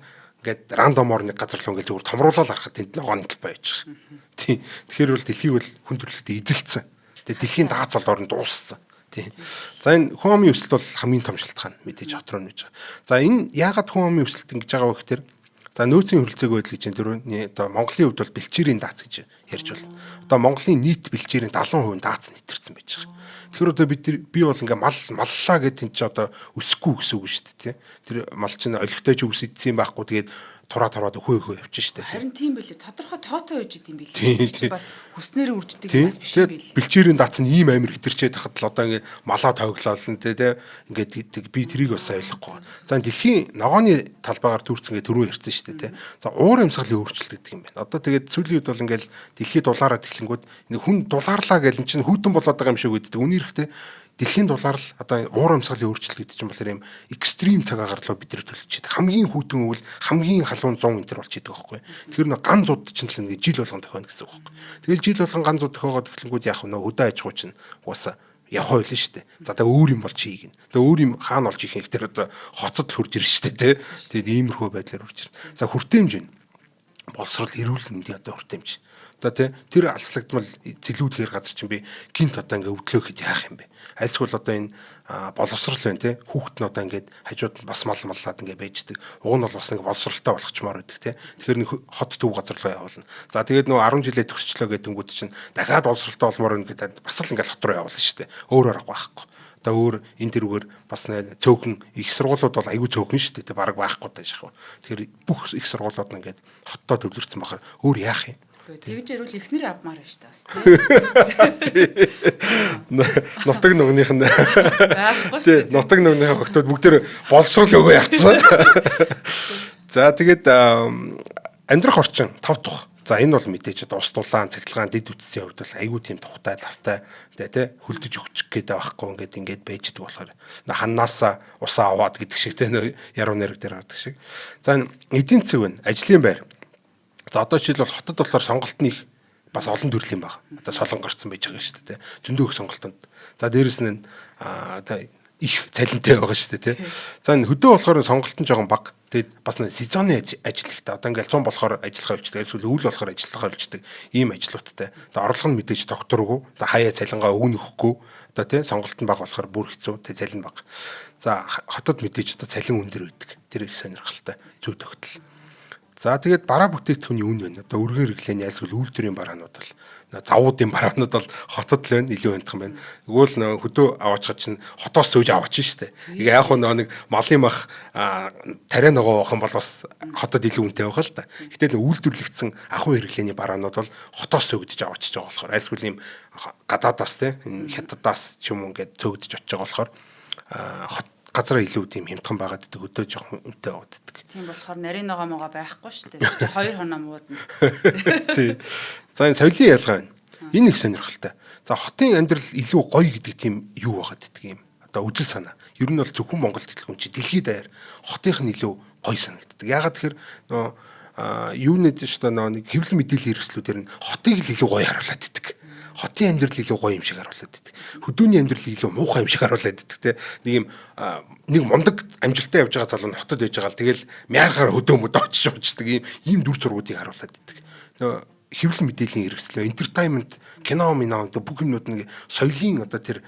ингээд рандомор нэг газар руу ингээд зүгээр томруулаад харахад тэнд ногооны талбай байж байгаа. Тийм. Тэгэхээр бол дэлхий бол хүн төрөлхтөд эдэлцсэн. Тэгээ дэлхийн даац бол орон дууссан. Тийм. За энэ хүн амын өсөлт бол хамгийн том шалтгаан мэдээж хот руу нэж байгаа. За энэ яагаад хүн амын өсөлт ингэж байгаа вэ гэхээр за нөөцийн хөрөлцөөг байдал гэж дөрөвний одоо Монголын хувьд бол бэлчээрийн даац гэж ярьж байна. Одоо Монголын нийт бэлчээрийн 70% даац нэтэрсэн байж байгаа. Тэгэхээр одоо би бол ингээ маллаа гэдэг энэ ч одоо өсөхгүй гэсэн үг шүү дээ. Тэр мал чинь олигтойч үс идсэн байхгүй тэгээд тураад хөө явчих штэ. Харин тийм билээ. Тодорхой тоотой байж идэм билээ. Бас хүснээр үрждэг бас биш юм билээ. Бэлчээрийн даац нь ийм амир хэтэрчээд хахад л одоо ингээ малаа тоглоолно тэ ингээд би тэрийг бас ойлгохгүй. За дэлхийн ногооны талбайгаар төрсэн ингээ түрүү ярьсан штэ тэ. За уур амьсгалын өөрчлөлт гэдэг юм байна. Одоо тэгээд сүүлийн үед бол ингээл дэлхийд дулаараа тэхлэнгүүд хүн дулаарлаа гэл эн чинь хүүтэн болоод байгаа юм шиг үүддэг. Үнэн хэрэгтээ дэлхийн дулаарл одоо уур амьсгалын өөрчлөлт гэдэг чинь бол тэр юм экстрим цаг агарлуу бид нар төлөвлөж байгаа. Хамгийн хүүтэн үйл хамгийн халуун 100 энэ болж идэг байхгүй. Тэгэхээр нэг ган зууд чинь л нэг жил болгон тохино гэсэн үг байхгүй. Тэгэл жил болгон ган зууд тохиогоод эхлэнгүүд яах вэ? Хөдөө аж ахуй чинь угаасаа явах байл нь шүү дээ. За тэгээ өөр юм болж хийгэн. Тэгээ өөр юм хаана болж ихэнх тэр одоо хотод л хурж ирж шүү дээ. Тэгээд иймэрхүү байдлаар хурж ирнэ. За хүртээмж байна. Боловсрол эрүүл мэндийн одоо хүртээмж. За тэр алслагдмал зэлүүдхээр газар чинь би гинт одоо ингээ өвдлөөхөд яах юм бэ? Альсгүй одоо энэ боловсрал байна те хүүхэд нь одоо ингээд хажууд нь бас маллаад ингээ байждаг. Уг нь бол бас нэг боловсралтай болгочмоор байдаг те. Тэгэхээр нэг хот төв газар руу явуулна. За тэгээд нөгөө 10 жилээ төгсчлөө гэдэнгүүт чинь дахиад боловсралтай болмоор ингээд бас л ингээд хот руу явуулна шүү дээ. Өөр арга байхгүй. Одоо өөр энэ тэрүүгээр бас цөөхөн их сургуулиуд бол аюу цөөхөн шүү дээ. Бараг байхгүй тааш яг. Тэгэхээр бүх их сургуулиуд нь ингээд хоттоо төвлөрсөн бахаар өөр яах юм? Тэгж ярил эхнэр авмаар байна шүү дээ бас тийм. Нутаг нүгнийх нь тийм нутаг нүгнийхээ өгтөд бүгдээр боловсрол өгөө явцсан. За тэгээд амьдрах орчин 5 тух. За энэ бол мэдээж одоо ус дулаан, цахилгаан, дэд үтсийн хувьд бол аюу тийм тухтай тавтай тий хөлдөж өгчих гээд байхгүй ингээд байждаг болохоор ханаасаа усаа аваад гэдэг шиг тий яруу найраг дээр гардаг шиг. За эдийн засаг байна, ажлын байр. За одоо жишээл бол хотод болохоор сонголт нь их бас олон төрлийн баг. Одоо солон гарцсан байж байгаа шүү дээ. Зөндөө их сонголтонд. За дээрэс нь одоо их цалинтай байгаа шүү дээ. За энэ хөдөө болохоор сонголт нь жоохон бага. Тэгэд бас сезоны ажил ихтэй. Одоо ингээл 100 болохоор ажиллахаа болчдаг. Эсвэл өвөл болохоор ажиллахаа болчдаг. Ийм ажлуудтай. За орлого нь мэдээж докторгүй. За хаяа цалингаа өгнө өгөхгүй. Одоо тий сонголт нь бага болохоор бүр хэцүү. Тий цалин бага. За хотод мэдээж одоо цалин өндөр байдаг. Тэр их сонирхолтой зөв тогтол. За тэгээд бараа бүтээгдэхүүний үн байна. Одоо өргөн хэрэглээний айлсгал үйлдвэрийн бараанууд бол завуудын бараанууд бол хотод л байна, илүү хандхан байна. Тэгвэл хөдөө аваачгаа чинь хотоос зөөж аваач штэ. Яг нэг малын мах тариа ногоо бахан бол бас хотод илүү үнэтэй байгаа л да. Гэтэл үйлдвэрлэгдсэн ахуй хэрэглээний бараанууд бол хотоос зөөгдөж аваачиж байгаа болохоор айлсгал ийм гадаадаас те энэ хятадаас ч юм уу ингээд зөөгдөж очиж байгаа болохоор газар илүү тийм хямдхан байгаад ддэг өдөө жоохон үнэтэй байгаад ддэг. Тийм болохоор нарийн ногоо могоо байхгүй шүү дээ. 2 хоноо муудна. Тийм. За энэ соёлын ялгаа байна. Энэ их сонирхолтой. За хотын амьдрал илүү гоё гэдэг тийм юу байгаад ддэг юм. Одоо үжил санаа. Ер нь бол зөвхөн Монгол дэлгүүн чи дэлхийд даяар хотынх нь илүү гоё санагддаг. Ягаад тэгэхээр юу нэгж шүү дээ нэг хэвлэл мэдээллийн хэрэгслүүдээр нь хотыг л илүү гоё харуулад ддэг. Хотын амьдрал илүү гоё юм шиг харуулад ддэг. Хөдөөний амьдрал илүү муухай юм шиг харуулад ддэг те. Нэг мундаг амжилттай явж байгаа залуу нь хотод байж байгаа л тэгэл мяарахаар хөдөө мөд очиж уучдаг ийм дүр зургуудыг харуулад ддэг. Хэвлэл мэдээллийн хэрэгслээ, entertainment, кино бүх юмнууд нэг соёлын одоо тэр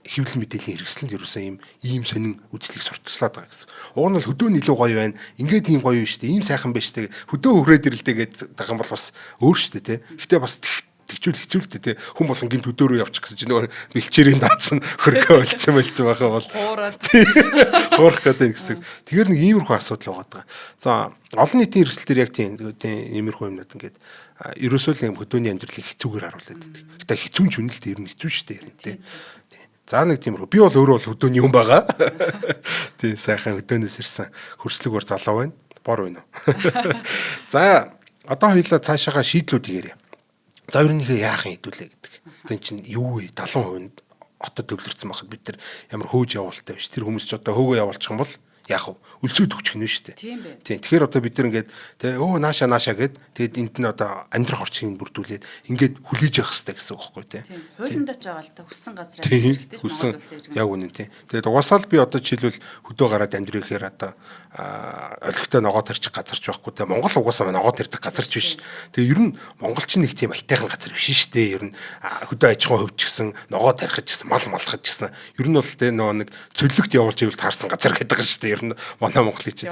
хэвлэл мэдээллийн хэрэгслэнд ерөөсөө ийм сонин үзлийг сурталчлаад байгаа гэсэн. Уг нь бол хөдөө нь илүү гоё байна. Ингээд ийм гоё юм шүү дээ. Ийм сайхан байж тээ. Хөдөө хүрээд ирэлтэй гэдэг байгаа бол бас өөр шүү дээ те. Гэхдээ бас тэгчүүл хэцүүлтэй те хүн болгон гинт өдөөрөө явчих гэсэн чинь нөгөө бэлчээрийн даацсан хөргөө болцсон байхаа бол хуурах гэдэг гэсэн. Тэгэхээр нэг иймэрхүү асуудал байгаа даа. За олон нийтийн хэрэгсэл төр яг тийм иймэрхүү юмнууд ингээд ерөөсөө л юм хөдөөний амьдралыг хэцүүгээр харуулдаг. Гэтэ хэцүү ч үнэлт ер нь хэцүү шүү дээ те. За нэг тиймэрхүү би бол өөрөө бол хөдөөний юм байгаа. Тийм сайхан хөдөөнөөс ирсэн хөрслөгөөр залуу байна. Бор байна уу. За одоо хоёлаа цаашаага шийдлүүд хийгээрэй. За ерөнхийдөө яахан хэдүүлээ гэдэг. Тэн чинь юу вэ? 70% хотод төвлөрсөн байхад бид нар ямар хөөж явуултай биш. Тэр хүмүүс ч одоо хөөгөө явуулчих юм бол яах вэ? Өлсөд өгчих нь шүү дээ. Тийм. Тэгэхээр одоо бид нар ингээд тэ нааша гэд тэгэд энд нь одоо амьдрах орчийг бүрдүүлээд ингээд хүлээж явах хэрэгтэй гэсэн үг байхгүй тий. Хуулиндаа ч байгаа л та хүссэн газраа хэрэгтэй Монгол улсын иргэн. Яг үнэн тий. Тэгээд угаасаа л би одоо жишээлбэл хөдөө гараад амьдрэхээр одоо олигтой ногоо тарчих газар ч байхгүй тий. Монгол угаасаа ногоо тарьдаг газар ч биш. Тэгээ ер нь монголч нэг тийм аятайхан газар биш шүү дээ. Ер нь хөдөө аж ахуйн хувьд ч гэсэн ногоо тарихж гэсэн мал малхаж гэсэн ер нь бол тий нөгөө нэг цөлөгт явуулж ивэл таарсан газар гэдэг шүү дээ. Ер нь манай Монголын чинь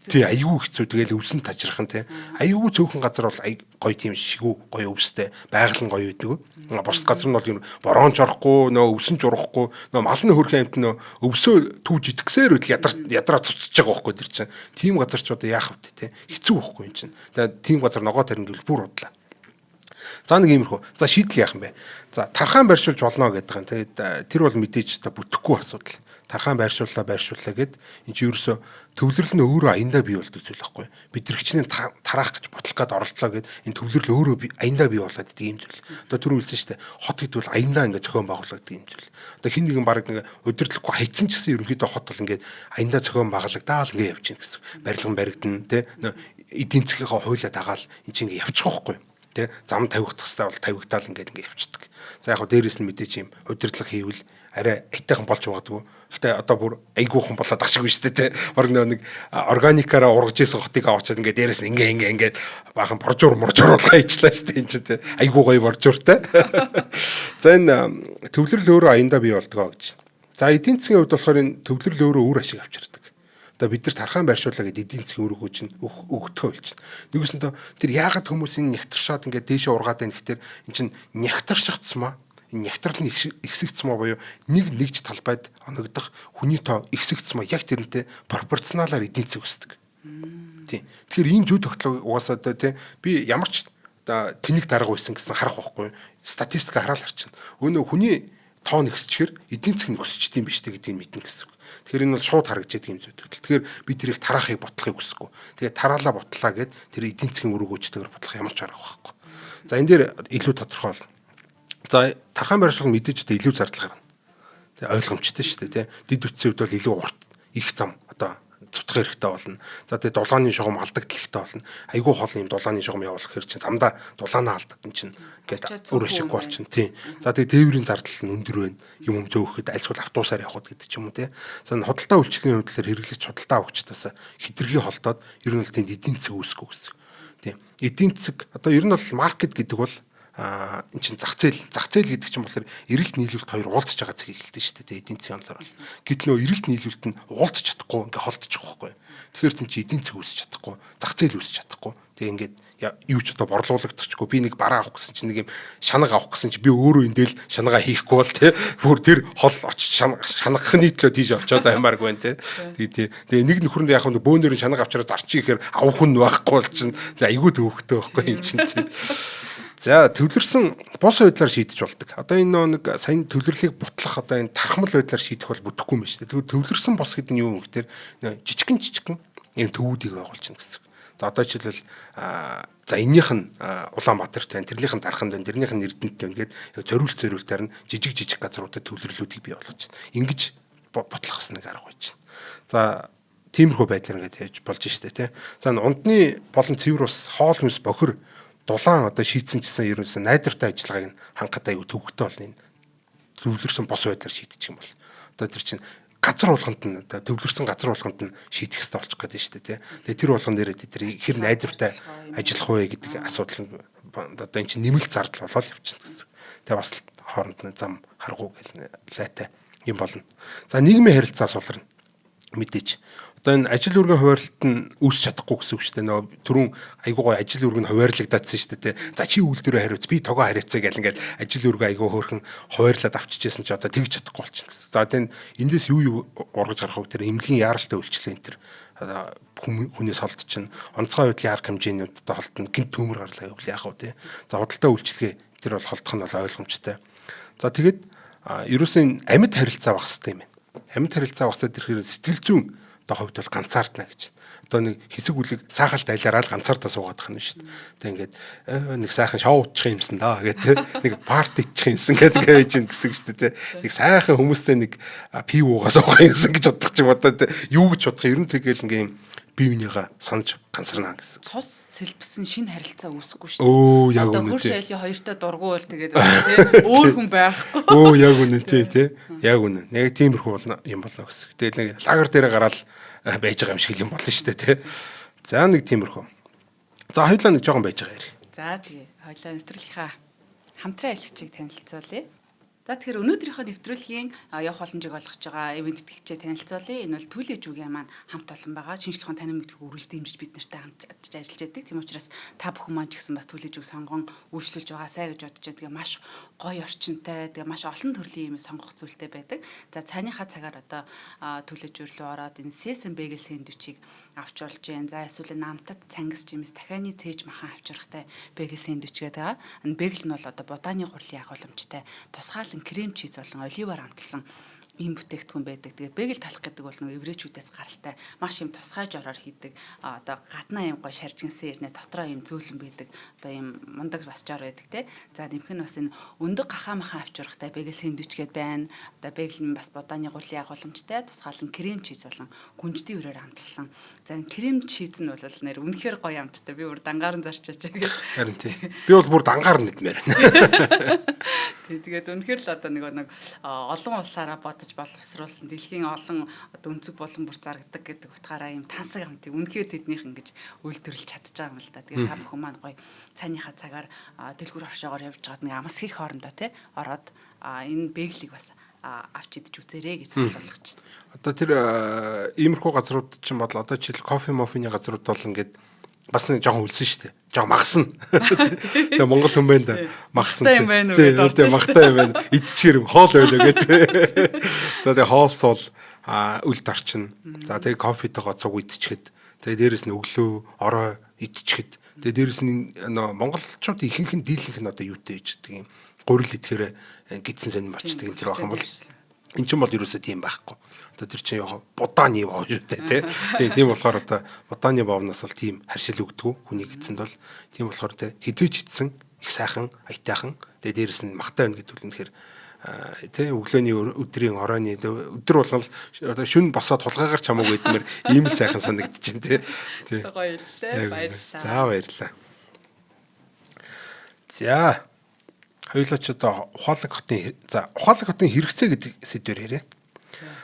тий аюу хэцүү тэгэл өвсөн тажрах нь тий аюу цөөхөн газар бол гоё тийм шигүү гоё өвстэй байгаль нь гоё байдаг. Бос газар нь бол юм бороонч орохгүй нөө өвсөн ч урахгүй нөө малны хөрхөн амт нөө өвсөө түүж итгэсээр үл ядраа цуцж байгаа байхгүй тэр чинь тийм газар ч одоо яах вэ тий хэцүү байхгүй юм чинь. За тийм газар ногоо тарин гэвэл бүр удлаа. За нэг иймэрхүү. За шийдэл яах юм бэ? За тархаан байршуулж болно гэдэг юм. Тэгээд тэр бол мэдээж та бүтэхгүй асуудал. Тархаан байршууллаа гэд энэ чи ерөөсө төвлөрөл нь өөрөө аяндаа бий болдог зүйл байхгүй. Бид нар хичнээн тараах гэж бодлох гээд оролдлоо гэд энэ төвлөрөл өөрөө аяндаа бий болоод гэдэг юм зүйл. Одоо түр үлсэн шүү дээ. Хот гэдэг бол аяндаа ингээд зохион байгуулагддаг юм зүйл. Одоо хин нэгэн баг ингээд удирдлахгүй хайцсан ч гэсэн ерөнхийдөө хот бол ингээд аяндаа зохион байгуулагдаал ингээд явж гин гэсэн. Барилган баригдана тий. Эдийн засгийн хуулиа дагаал энэ чинь ингээд явчих واخгүй. Тэ зам тавигдах хэрэгтэй бол тавигдаал ингээд явчихдаг. За яг хөө дээрээс нь мэдээч юм удирдлага хийвэл арай айтайхан болж магадгүй. Гэтэ одоо бүр айгүйхан болоод ах шиг биш үү те. Бараг нэг органикаараа ургаж исэн хотыг аваачаад ингээд дээрээс нь ингээд баахан боржуур моржууруулах хийчлээ шүү дээ энэ чинь те. Айгүй гоё боржууртай. За энэ төвлөрөл өөрөө аяндаа бий болдгоо гэж. За эдийн засгийн хувьд болохоор энэ төвлөрөл өөрөө үр ашиг авчирдаг. Одоо бид нар тархаан байршууллаа гэдэг эдийн засгийн өргөө чинь өгдөгөө болчихно. Нэгүсэндээ тэр яагаад хүмүүсийн нягтршаад ингээд дээшээ ургаад байна гэхээр эн чинь нягтршигцмаа нягтрал нь ихсэгцмаа буюу нэгж талбайд оногдох хүний тоо ихсэгцмаа яг тэрнтэй пропорционалаар эдийн засаг өсдөг. Тийм. Тэгэхээр ийм зүй тогтолцоо угаасаа тий би ямар ч тэнэг дарга байсан гэсэн харах байхгүй. Статистик хараад харчихна. Өөнөө хүний тоо нэгсчихэр эдийн засаг нь өсчихдээ юм биш үү гэдгийг мэднэ гэсэн үг. Тэгэхээр энэ бол шууд харагдаж байгаа юм зүйл тогтол. Тэгэхээр би тэрийг тараахыг бодлохыг хүсэхгүй. Тэгээд тараалаа ботлаа гэд тэр эдийн засгийн өрөөгөөчтэйгээр бодлох ямар ч арга байхгүй. За энэ дээр илүү тодорхой болно. За тархаан байршлага мэдээж одоо илүү зардал гарна. Тэгээ ойлгомжтой шүү дээ тий. Дид үтсийн хувьд бол илүү урт их зам одоо цутгах хэрэгтэй болно. За тэгээ дулааны шугам алдагдал хэрэгтэй болно. Айгүй хол юм дулааны шугам явуулах хэрэг чинь замдаа дулаанаа алдаад эн чинь ингээд өөр ашиг болчихно тий. За тэгээ тээврийн зардал нь өндөр байна. Юм зөөхөд альсгал автобусаар явхад гэдэг ч юм уу тий. За худалдаа үйлчлэгийн хувьд л хэрэглэгч худалдаа авагчдаас хитрхи холдоод ер нь бол тэнд эдийн засаг үүсэхгүй гэсэн. Тий. Эдийн засаг одоо ер нь бол маркет гэдэг бол эн чин зах зээл гэдэг чинь болохоор эрэлт нийлүүлэлт хоёр уулзж байгаа зэрэг хэлдэг шүү дээ эдийн засгийн онолоор. Гэтэл нөө эрэлт нийлүүлэлт нь уулзч чадахгүй ингээ холдчих واخгүй. Тэгэхээр чинь чи эдийн засаг үүсэж чадахгүй, зах зээл үүсэж чадахгүй. Тэгээ ингээд юу ч одоо борлуулагдчихгүй. Би нэг бараа авах гэсэн чинь нэг юм шанаг авах гэсэн чинь би өөрөө эндэл шанагаа хийхгүй бол тий. Бүр тэр хол очиж шанагахны төлөө тийж очиод аймаарг байна тий. Тэгээ нэг нөхрөнд яг нэг бөөнөр шанаг авчраа зарчих ихээр авах нь байхгүй бол чинь айгүй төвөгтэй байхгүй юм чинь тий. За төвлөрсөн бос байдлаар шийдэж болдог. Одоо энэ нэг сайн төвлөрлийг бутлах одоо энэ тархмал байдлаар шийдэх бол бүтэхгүй юм шүү дээ. Тэгвэл төвлөрсөн бос гэдэг нь юу юм гэхээр жижигэн ийм төвүүдийг байгуулчихна гэсэн. За одоо жишээлбэл за эннийх нь Улаанбаатарт байна, тэрнийх нь Дарханд байна, тэрнийх нь Эрдэнэт байна гэдэг зориултаар нь жижиг газруудад төвлөрлүүдийг бий болгож байна. Ингэж бутлах гэсэн нэг арга байж байна. За тиймэрхүү байдлаар ингээд яаж болж штэ тий. За ундны болон цэвэр ус, хоол хүнс бохир дулаан одоо шийдсэн гэсэн ерөнхийдөө найдвартай ажиллагааг нь хангахад аюу төвөгтэй болно энэ төвлөрсөн бос байдлаар шийдчих юм бол одоо тэр чинь газар болгонд нь одоо төвлөрсөн газар болгонд нь шийдэх хэрэгтэй болчих гээд шүү дээ тий. Тэгээ тэр болгон дээр тэр хэр найдвартай ажиллах вэ гэдэг асуудал нь одоо энэ чинь нэмэлт зардал болоод явчихна гэсэн. Тэгээ бас хооронд нь зам харгуу гэл лайтай юм болно. За нийгмийн харилцаа сулрна мэдээж. Одоо энэ ажил үүргийн хуваарлалт нь үүсч чадахгүй гэсэн үг шүү дээ. Нөгөө түрүүн айгуу гой ажил үүрэг нь хуваарлагдсан шүү дээ. За чи үйлдвэрээ хариуц, би тогоо хариуцъя гэл ингээд ажил үүргээ айгуу хөөрхөн хуваарлаад авчижсэн чи одоо тэгж чадахгүй болчихно гэсэн. За энэ эндээс юу ургаж харах вэ? Тэр эмнэлгийн яаралтай үйлчлэл энэ төр хүнээс холд чинь онцгой байдлын арга хэмжээнүүдтэй холдно. Гинт төмөр гарлаа гэвэл яах вэ те? За худалдаа үйлчлэгээ тэр бол холдох нь бол ойлгомжтой. За тэгээд ерөөсөн амьд харилцаа багс хэрэгтэй юм байна. Амьд харилцаа багсаад ирэхээр сэтгэл зүйн одоо хувьд бол ганцаардна гэж. Одоо нэг хэсэг үлэг сайхалт айлаараа л ганцаардаа суугаад байх юм шүү дээ. Тэг ингээд нэг сайхан шоу удчих юмсан даа гэдэг нэг парти идчих юмсан гэдэг байж гин гэсэн шүү дээ. Нэг сайхан хүмүүстэй нэг пив уугаа суух юмсан гэж бодох юм одоо юу гэж бодох юм тэгэл ингээм бие бинийгаа санаж ганцарна гэсэн. Цус сэлбсэн шинэ харилцаа үүсэхгүй шүү дээ. Одоо хөрш айлын хоёртой дургуй бол тэгээд тий өөр хүн байхгүй. Яг үнэн тий. Яг үнэн. Яг тиймэрхүү болно юм болно гэсэн. Тэгэл нэг лагер дээр гараад байж байгаа юм шиг юм болно шүү дээ тий. За нэг тиймэрхүү. За хоёулаа нэг жоохон байж байгаа юм. За тэгээ хоёулаа нэвтрүүлгийнхаа хамтран айлгчийг танилцуулъя. За тэгэхээр өнөөдрийнхөө нэвтрүүлгийн явах боломжийг олгож байгаа ивент тэтгэгчээ танилцуулъя. Энэ бол Түлээж үгийн маань хамт олон байгаа. Шинжлэх ухааны танин мэдрэхүйн үргэлж дэмжиж бид нартай хамт ажиллаж байдаг. Тийм учраас та бүхэн маань ч гэсэн бас Түлээж үг сонгон үйлчлүүлж байгаасай гэж бодож байгаа. Тэгээ маш гоё орчинтай, тэгээ маш олон төрлийн юм сонгох зүйлтэй байдаг. За цааныхаа цагаар одоо Түлээж үр рүү ороод энэ Sesame Bagel сэндвичийг авч болж байна. За эсвэл намтад цангас жимс дахианы цээж махан авчрахтай bagel сэндвич гэдэг байгаа. Энэ bagel нь бол одоо будааны хурлын агуулмжтай тусгаалan крем чиз болон оливаар амталсан ийм бүтээгдэхүүн байдаг. Тэгээ bagel талах гэдэг бол нэг эврээчүүдээс гаралтай маш юм тусгай жороор хийдэг. Одоо гаднаа юм гой шаржигнсан ирнэ дотроо юм зөөлөн байдаг. Одоо юм мундаг бас жор байдаг те. За нэмэх нь бас энэ өндөг гахаа махан авчрахтай bagel сэндвич гээд байна. Одоо bagel нь бас будааны хурлын агуулмжтай тусгаалan крем чиз болон гүнждийн үрээр амталсан. За энэ крем чиз нь бол нэр үнэхээр гоё амттай. Би бүр дангаар нь зарчаач гэдэг. Харин тий. Би бол бүр дангаар нэдмээр. Тэгээд үнэхээр л одоо нэг олон улсаараа бодож боловсруулсан дэлхийн олон одоо өнцөг болон бүр зарагдаг гэдэг утгаараа юм тансаг амтыг үнэхээр тэднийх ингэж үйлдвэрлэж чадчих байгаа юм л да. Тэгээд та бүхэн маань гоё цааныхаа цагаар дэлгүр оршоогоор явж байгаад нэг амс хийх хоорондоо те ороод энэ бэглийг бас авч идэж үзээрэй гэж санал болгож байна. Одоо тэр иймэрхүү газрууд чинь бодол одоо жишээл кофе мофины газрууд бол ингээд бас нэг жоохон үлсэн шүү дээ. Жоохон магасна. Тэгээ Монгол хүн байна да. Магасна. Тэгээ магтай юм байна. Идчихэр юм хоол байлаа гэдэг. За тэгээ хоол суул үлд орчин. За тэгээ кофетойгоо цуг идчихэд. Тэгээ дээрэс нь өглөө орой идчихэд. Тэгээ дээрэс нь монголчууд ихэнх нь дийлэнх нь одоо юутэй гэж гэдэг юм. Гурил идэхээр гидсэн сонирм очдөг юм тэр бахан бол. Эн чинь бол ерөөсөө тийм байхгүй. Одоо тэр чинь яг будааны бав шүү дээ тий. Тийм болохоор одоо будааны бавнаас бол тийм харшил өгдөг. Хүний гидсэнд бол тийм болохоор тий хизээч идсэн их сайхан, аятайхан. Тэгээ дээрэс нь махтай байна гэдэг нь тэгэхээр тэ өглөөний өдрийн оройны өдөр болгол одоо шүн босоод тулгаагаар чамаагүй гэдмээр ийм л сайхан санагдчихэв тэ. Баярлалаа. Баярлалаа. За баярлалаа. За хоёулаа ч одоо ухаалаг хотын хэрэгцээ гэдэг сэдвээр ярэ.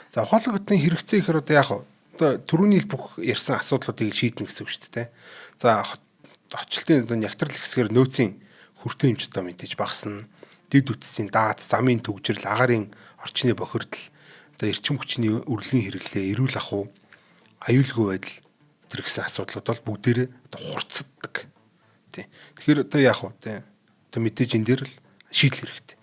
За ухаалаг хотын хэрэгцээ гэхээр одоо яг одоо түрүүний бүх ярьсан асуудлуудыг шийднэ гэсэн үг шүү дээ. За очилтын одоо ягтрал хэсгээр нөөцийн хүртэн хэмж одоо мэдээж багасна. Дэд үтсийн даад, замын төгжрөл, агаарын орчны бохирдол, за эрчим хүчний үргэлжлэн хэрэглээ, эрүүл ахуй, аюулгүй байдал зэрэг гэсэн асуудлууд бол бүгдээрээ одоо хурцддаг. Тий. Тэгэхээр одоо яах вэ? Тий. Одоо мэдээж энэ дээр л шийдэл хэрэгтэй.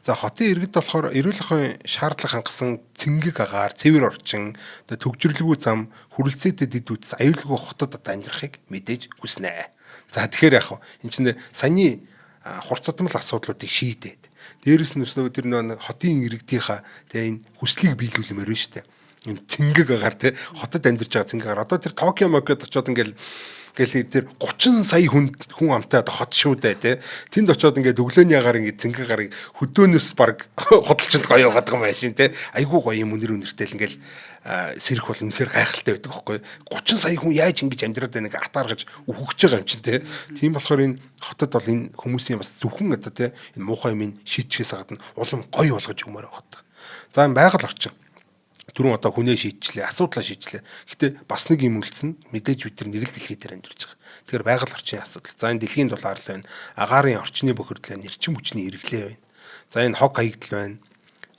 За хотын иргэд болохоор эрүүл ахуйн шаардлага хангасан цэнгэг агаар, цэвэр орчин, одоо төгжрлгүй зам, хүрэлцээтэй дэд үтс, аюулгүй хотод одоо амьдрахыг мэдээж хүснэ. За тэгэхээр яах вэ? Энд чинь саяны хурцдмал асуудлуудыг шийдээд дээрэс нь өснөө тэр нэг хотын иргэдийнхаа тэгээ энэ хүслийг биелүүлмээр байна шүү дээ. Энэ цэнгэг агаар тий хотод амьдарч байгаа цэнгэг агаар. Одоо тэр Токио мокед очиод ингээл тэр 30 сая хүн амтай одоо хот шүү дээ тий. Тэнд очиод ингээд өглөөний агаар ингээд цэнгэг агарыг хөдөөнөөс баг хотолчонд гоё яваад байгаа юм шин тий. Айгуу гоё юм өнөртэй л ингээл сэрэх бол үнэхээр гайхалтай байдаг байхгүй 30 сая хүн яаж ингэж амьдраад байныг атааргаж өвхөж байгаа юм чинь тийм болохоор энэ хотод бол энэ хүмүүсийн бас зөвхөн одоо энэ муухай юм шийдчихээс гадна улам гоё болгож өгмөр байгаа. За энэ байгаль орчин түрүүн одоо хүнээ шийдчихлээ асуудлаа шийдчихлээ. Гэтэ бас нэг юм үлдсэн мэдээж бид нар нэг л дэлхий дээр амьдарч байгаа. Тэгэхээр байгаль орчны асуудал. За энэ дэлхийн дулаар л байна. Агаарын орчны бохирдол байна. Эрчим хүчний хэрэглээ байна. За энэ хог хаягдал байна.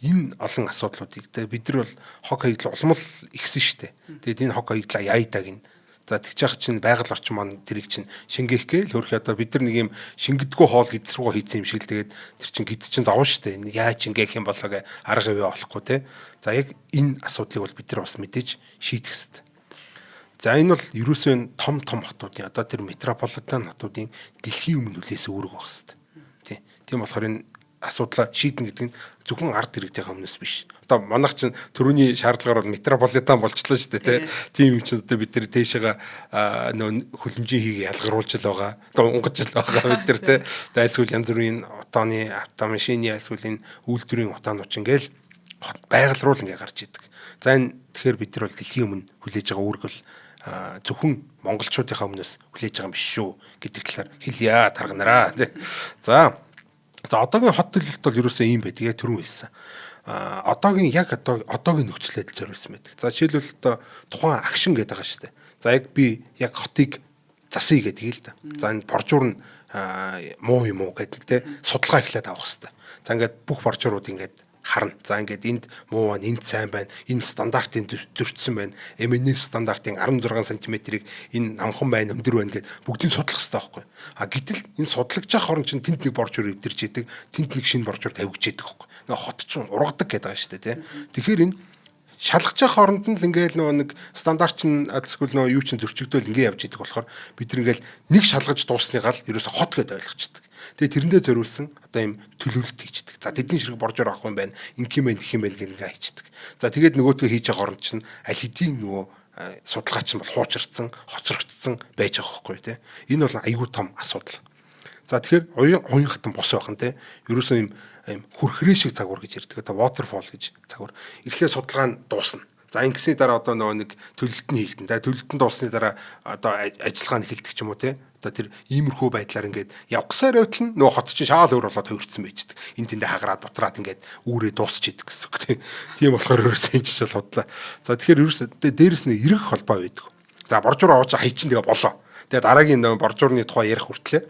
Энэ олон асуудлуудыг бид нар бол хог хаягдал улам л ихсэн шүү дээ. Тэгээд энэ хог хаягдлаа яйдаг нь. За тэгж яах чинь байгаль орчин маань тэрийг чинь шингээхгээ л хөрх одоо бид нар нэг юм шингэдэггүй хоол гидс руугаа хийсэн юм шиг л тэгээд тэр чинь гидс чинь зовно шүү дээ. Яаж шингээх юм болоо гэ арга хавь олохгүй те. За яг энэ асуудлыг бол бид нар бас мэдээж шийдэх хэрэгтэй. За энэ бол ерөөсөө том хотуудын одоо тэр метрополитен хотуудын дэлхийн өмнө үлээс үүрэг байх хэрэгтэй. Тийм болохоор энэ асуудлаа шийднэ гэдэг нь зөвхөн ард иргэдийн өмнөөс биш. Одоо манайх чинь төрөний шаардлагаар бол метрополитен болчихлоо шүү дээ тийм юм чинь одоо бид нар тийшээгээ нөө хөлөмжийн хийг ялгаруулж л байгаа. Одоо унгаж л байгаа бид нар те. Дайсгүй янз бүрийн утааны автомашины эсвэл энэ үйлдвэрийн утаанууд ингээл байгаль руу л ингээ гарч идэг. За энэ тэгэхээр бид нар бол дэлхийн өмнө хүлээж байгаа үүрэг бол зөвхөн монголчуудынхаа өмнөөс хүлээж байгаа юм биш шүү гэдэг талаар хэлье тарганараа тий. За одоогийн хот төлөлт бол ерөөсөө ийм байдаг яг түрүүн хэлсэн. Одоогийн нөхцөл байдал зориулсан байдаг. За жишээлбэл одоо тухайн акшн гэдэг байгаа шүү дээ. За яг би яг хотыг засъя гэдэг л да. За энэ боржуур нь муу юм уу гэдэг те судалгаа эхлээд авах хэрэгтэй. За ингээд бүх боржуурууд ингээд харна. За ингээд энд муу байна, энд сайн байна, энэ стандартын зөрчсөн байна. MNS стандартын 16 см-ийг энэ амхан байна, өндөр байна гэд бүгдийг судлах хэрэгтэй байхгүй. Гэтэл энэ судлагдж байгаа хорон чинь тэнд нэг боржуур өвдөрч идэг, тэнд нэг шинэ боржуур тавьж идэг байхгүй. Хот ч ургадаг гэдэг байгаа шүү дээ, тий. Тэгэхээр энэ шалгаж байгаа хооронд нь л ингээл нэг стандарт чинь адилсгүй юу чинь зөрчигдөөл ингээ явж идэг болохоор бид нар ингээл нэг шалгаж дуусныгаа л ерөөсө хот гэдээ ойлгочдөг. Тэгээ тэрэндээ зориулсан одоо юм төлөвлөлт хийждэг. За тэдний ширхэг боржоор авах юм байна. Инх юм байна, тэх юм байна гэнгээ хийждэг. За тэгээд нөгөөдгөө хийж байгаа хооронд чинь аль хэдийн нөгөө судалгаач нь бол хуучирцсан, хоцрогдсон байж байгаа байхгүй тий. Энэ бол айгүй том асуудал. За тэгэхээр уян хатан бос байх нь тий. Ерөөсөө юм хүрхрээ шиг цагуур гэж ярьдаг. Одоо waterfall гэж цагуур. Эхлээд судалгаа нь дуусна. За ингэсний дараа одоо нөгөө нэг төлөлт нь хийгдэн. Төлөлтөнд дуусны дараа одоо ажиллагаа нь эхэлдэг ч юм уу тий. Одоо тэр иймэрхүү байдлаар ингээд явгсаар байтал нөгөө хот чинь шаал өөр болоод хувирсан байждаг. Энд тэндээ хагараад бутраад ингээд үүрээ дуусч идэг гэсэн үг тий. Тийм болохоор ерөөсөө энэ чинь судлаа. За тэгэхээр ерөөсөө дээрэс нь эргэх холбоо байдаг. За боржуур аваач хайчин тэгээ болоо. Тэгээ дараагийн нөгөө боржуурны тухай ярих хүртлээ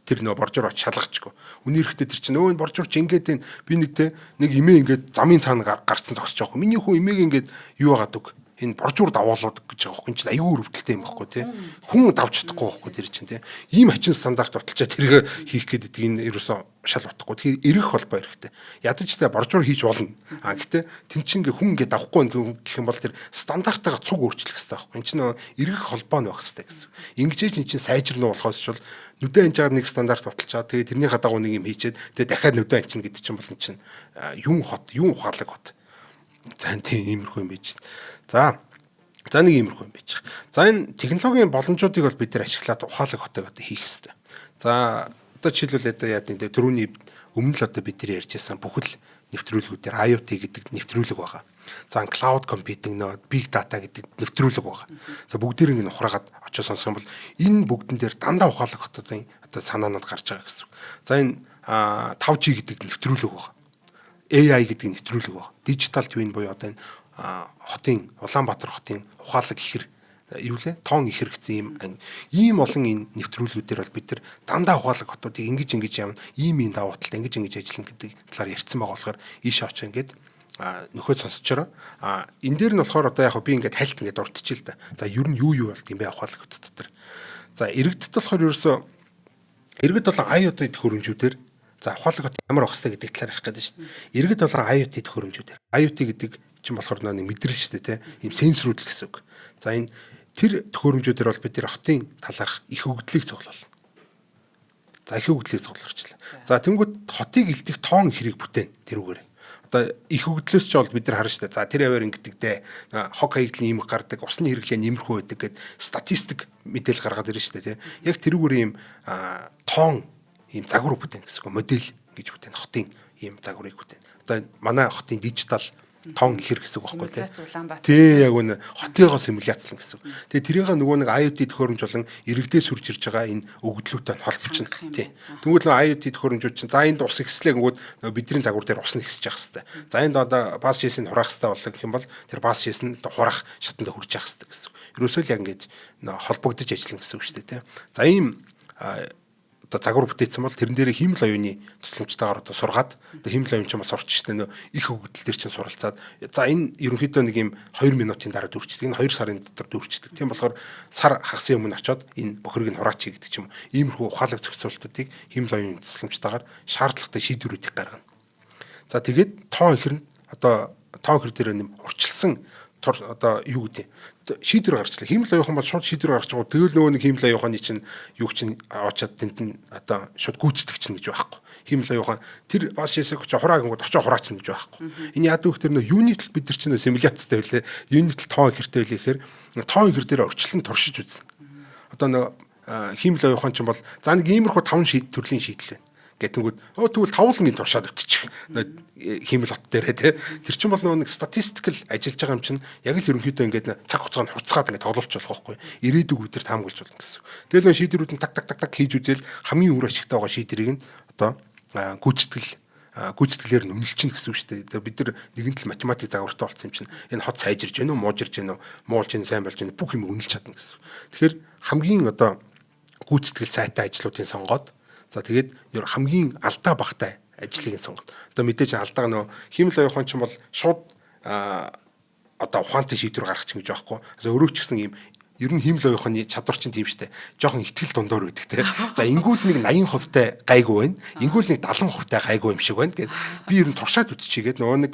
тэр нөгөө боржуур оч шалгахчгүй. Үнэ эрэхтэй тэр чинь өө энэ боржуур чи ингээд би нэг имээ ингээд замын цаана гарцсан зогсож байгаа. Миний хүн имээг ингээд юу яагаад үг энэ боржуур давуулдаг гэж байгаа хүн чинь аюу өрөвдөлтэй юм байхгүй тий. Хүн давж чадахгүй байхгүй тэр чинь тий. Ийм хачин стандарт баталчаа тэргээ хийх гэдэг энэ ерөөсөө шал утахгүй. Тэгэхээр эргэх холбоо эрэхтэй. Ядаж тэ боржуур хийж болно. Гэхдээ тэн чинь ингээ хүн ингээ давхгүй гэх юм бол тэр стандартаа цуг өөрчлөх хэрэгтэй байхгүй. Энд чинь эргэх холбоо нь байх хэрэгтэй гэсэн. Ингэжээж эн чинь сайжирна болохоос шул нүдэн анжаад нэг стандарт баталчаа. Тэгээ тэрний хадагуу нэг юм хийчээд тэгээ дахиад нүдэн анчин гэдэг чинь бол эн чинь юм ухаалаг хот. За тийм иймэрхүү юм байж. За нэг иймэрхүү юм байж. За энэ технологийн боломжуудыг бол бид нэр ашиглаад ухаалаг хотыг одоо хийх хэрэгтэй. За Одоо жишээлбэл одоо яа гэдэг түрүүний өмнө л одоо бид нар ярьж байсан бүхэл нэвтрүүлгүүдээр IoT гэдэг нэвтрүүлэг байгаа. За cloud computing нөө big data гэдэг нэвтрүүлэг байгаа. За бүгдийг нь ухраагаад очиж сонсох юм бол энэ бүгдэн дээр дандаа ухаалаг хотуудын одоо санаанууд гарч байгаа гэсэн. За энэ 5G гэдэг нэвтрүүлэг байгаа. AI гэдэг нэвтрүүлэг байгаа. Digital twin буюу одоо энэ хотын Улаанбаатар хотын ухаалаг ихэр юу лээ тоон ихэр гэсэн ийм олон энэ нэвтрүүлгүүдээр бол бид нар дандаа ухаалаг хотуудыг ингэж явна ийм давуу талтай ингэж ажиллана гэдэг талаар ярьсан байгаа болохоор ийшээ очиж ингээд нөхөд сонсчороо энэ дээр нь болохоор одоо яг би ингээд хальт ингээд уртчих л да. За ер нь юу болт юм бэ ухаалаг хот дотор. За иргэдэд болохоор ерөөсөө иргэд болон IoT төхөөрөмжүүдээр за ухаалаг хот ямар байх вэ гэдэг талаар ярих гэдэг шүү дээ. Иргэд болон IoT төхөөрөмжүүдээр IoT гэдэг чинь болохоор нэг мэдрэл шүү дээ тийм сенсорууд л гэсэн үг. За энэ тэр төхөөрөмжүүдээр бол бид нар хотын талаарх их хөгжлийг цуглуулна. За их хөгжлийг цуглуулчихлаа. За тэнгууд хотыг илтгэх тоон ихрийг бүтээн тэрүүгээр. Одоо их хөгжлөөс ч бол бид нар харна шүү дээ. За тэр аваар ингэдэг дээ. Хог хаягдлын нэмэх гардаг, усны хэрэглээ нэмэрхүү байдаг гэд статистик мэдээлэл гаргаад ирнэ шүү дээ. Яг тэрүүгээр ийм тоон ийм загвар бүтээн гэсэн үг модель гэж бүтээн хотын ийм загварыг бүтээн. Одоо манай хотын дижитал тоон ихэр гэсэн үг байхгүй тий. Яг үнэ хотыгоо симуляцлан гэсэн. Тэгээ тэрийг нөгөө нэг IoT төхөөрөмж болон иргэдээс сүрж ирж байгаа энэ өгөгдлүүтэй холбочин тий. Тэгвэл IoT төхөөрөмжүүд чинь за энд ус ихслээ гингүүд бидний загвар дээр ус нь ихсэж явах хэвээр. За энд одоо бас шээсэнд хураах хэвээр болдог гэх юм бол тэр бас шээсэнд хурах шатанд хүрч явах хэвээр гэсэн. Ерөөсөө л яг ингэж холбогдож ажиллана гэсэн үг шүү дээ тий. За ийм одоо загвар бүтээсэн бол тэрэн дээр химэл оюуны тусламжтайгаар одоо сургаад одоо химэл оюун ч юм сурч штэ нөө их хөгжил төр чинь суралцаад за энэ ерөнхийдөө нэг юм 2 минутын дараа дүүрчдэг. Энэ 2 сарын дотор дүүрчдэг. Тийм болохоор сар хагасан өмнө очоод энэ бохирыг нь хураач гэдэг ч юм. Иймэрхүү ухаалаг зохицуултуудыг химэл оюуны тусламжтайгаар шаардлагатай шийдвэрүүдийг гаргана. За тэгээд тоон ихэр нь одоо тоон ихэр дээр нэм урчилсан одоо юу гэдэг шийдвэр гарчлаа. Химэл оюухан бол шууд шийдвэр гаргаж байгаа. Тэгэл нөгөө нэг химэл оюуханы чинь юу чинь очоод тэнд нь одоо шууд гүйцэтгэж чинь гэж байхгүй. Химэл оюухан тэр бас шээсэг ч хураагингууд очоо хураач чинь гэж байхгүй. Энэ яадаг вэ гэхээр нөө юунит л бид нар чинь симуляцтай байлээ. Юунит л тоон ихэртэй байлээ гэхээр тоон ихэр дээр орчлон туршиж үзнэ. Одоо нөө химэл оюухан чинь бол за нэг иймэрхүү 5 төрлийн шийдэл байна. Гэтэнгүүд тэгвэл тавуулангийн туршаад өтчих. Химэл хот дээрээ тий. Тэр чинь бол нэг статистикл ажиллаж байгаа юм чинь яг л ерөнхийдөө ингээд цаг хугацаанд хурцгаад ингээд тоглолч болох байхгүй. Ирээдүг бид нар таамаглаж болно гэсэн. Тэгэл нөө шийдвэрүүд нь так хийж үзэл хамгийн үр ашигтай байгаа шийдвэрийг нь одоо гүйцэтгэлээр нь үнэлчихнэ гэсэн үг шүү дээ. Бид нар нэгэн тал математик загвартай болсон юм чинь энэ хот сайжирж гэнэ үү, муужирж гэнэ үү, муулж гэнэ, сайн болж гэнэ бүх юм үнэлж чадна гэсэн. Тэгэхээр хамгийн одоо гүйцэтгэл сайтай ажлуудыг сонгоод за тэгээд хамгийн алдаа багтай ажлыг нь сонгоно. Одоо мэдээж алдааг нөө химэл оюухан ч юм бол шууд одоо ухаантай шийдвэр гаргах чинь гэж байхгүй. За өөрөө ч гэсэн юм ер нь химэл оюуханы чадвар чинь тийм штэ. Жохон ихтгэл дундуур байдаг те. За ингүүл нэг 80% гайгүй байна. Ингүүл нэг 70% гайгүй юм шиг байна гэд би ер нь туршаад үзчихийгээд нөгөө нэг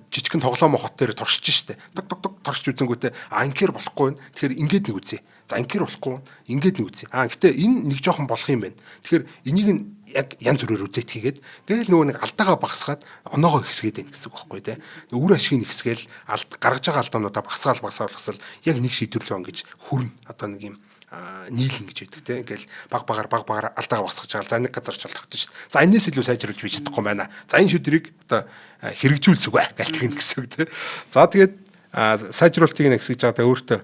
жижигхэн тоглоом хот дээр туршиж штэ. Дог туршиж үзэнгүүтээ анкер болохгүй байна. Тэгэхээр ингээд нэг үзье. За анкер болохгүй. Ингээд нэг үзье. Гэтээ энэ нэг жоохон болох юм байна. Тэгэхээр энийг нь яг янз бүрээр үзээд хийгээд гээл нөгөө нэг алдаагаа багасгаад оноогоо ихсгээд байна гэсэн үг байхгүй тий. Үр ашигыг ихсгээл гаргаж байгаа алдаануудаа багасгаал яг нэг шийдвэрлэв ангиж хүрнэ. Одоо нэг юм нийлэн гэж байдаг тийм ингээл баг багаар алдаага басгаж байгаа. За нэг газар ч болгохтой шүү дээ. За энэс илүү сайжруулж би чадахгүй байна. За энэ шийдвэрийг одоо хэрэгжүүлсэг бай галт гин гэсэн үг тийм. За тэгээд сайжруулалтыг нэгсгэж байгаа өөртөө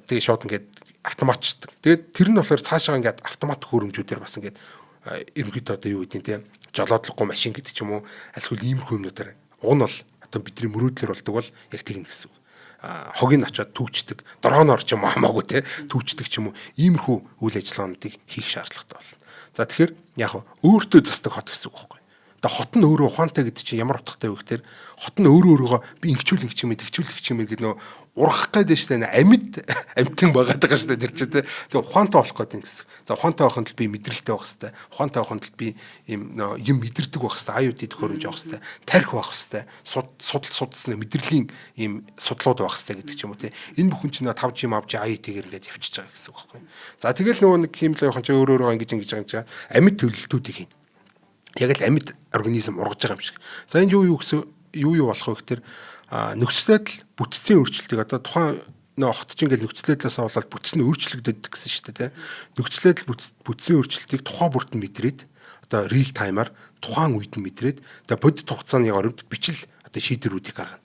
тэгээ шууд ингээд автоматчдаг. Тэгээд тэр нь болохоор цаашаа ингээд автомат хөрөмжүүдээр бас ингээд ерөнхийдөө одоо юу гэдэг тийм жолоодлохгүй машин гэдэг ч юм уу альхул иймэрхүү юмнуудаар уг нь бол одоо бидний мөрөөдлөөр болдог бол яг тийм гэсэн үг. Хогийг очоод түүчдэг, дроноор ч юм уу хамаагүй те түүчдэг ч юм уу иймэрхүү үйл ажиллагаануудыг хийх шаардлагатай болно. За тэгэхээр яг өөртөө засдаг хот гэсэн үг байхгүй. Одоо хот нь өөрөө ухаантай гэдэг чинь ямар утгатай вэ гэхээр хот нь өөрөөгөө би ингэчүүл гэдэг нөө урах гэдэг штэ амьтан байгаад байгаа штэ тэр чинь те. Тэгээ ухаантай болох гэдэг гэсэн. За ухаантай байхын тулд би мэдрэлтэй байх хэвээр. Ухаантай байхын тулд би юм мэдэрдэг байх хэвээр. IoT төхөөрөмж авах хэвээр. Тарих байх хэвээр. Судалсан мэдрэлийн юм судлууд байх хэвээр гэдэг ч юм уу те. Энэ бүхэн чинь 5G IoT-гээр ингээд явчихж байгаа гэсэн үг байхгүй. За тэгэл нөгөө нэг химэл явахын чинь өөрөө ингэж байгаа амьд төлөлтүүдийг хийн. Яг л амьд организм ургаж байгаа юм шиг. За энэ юу болох вэ гэхээр нөхцөлөд бүтцийн өөрчлөлтийг одоо тухайн нөө хот чинь ингээл нөхцөл байдлаасаа болоод бүтц нь өөрчлөгдөд гэсэн шүү дээ. Нөхцөл байдал бүтцийн өөрчлөлтийг тухайн бүрт нь мэдрээд одоо real time-аар тухайн үед нь мэдрээд одоо бодит хугацааны оронд бичил одоо шийдвэрүүдийг гаргана.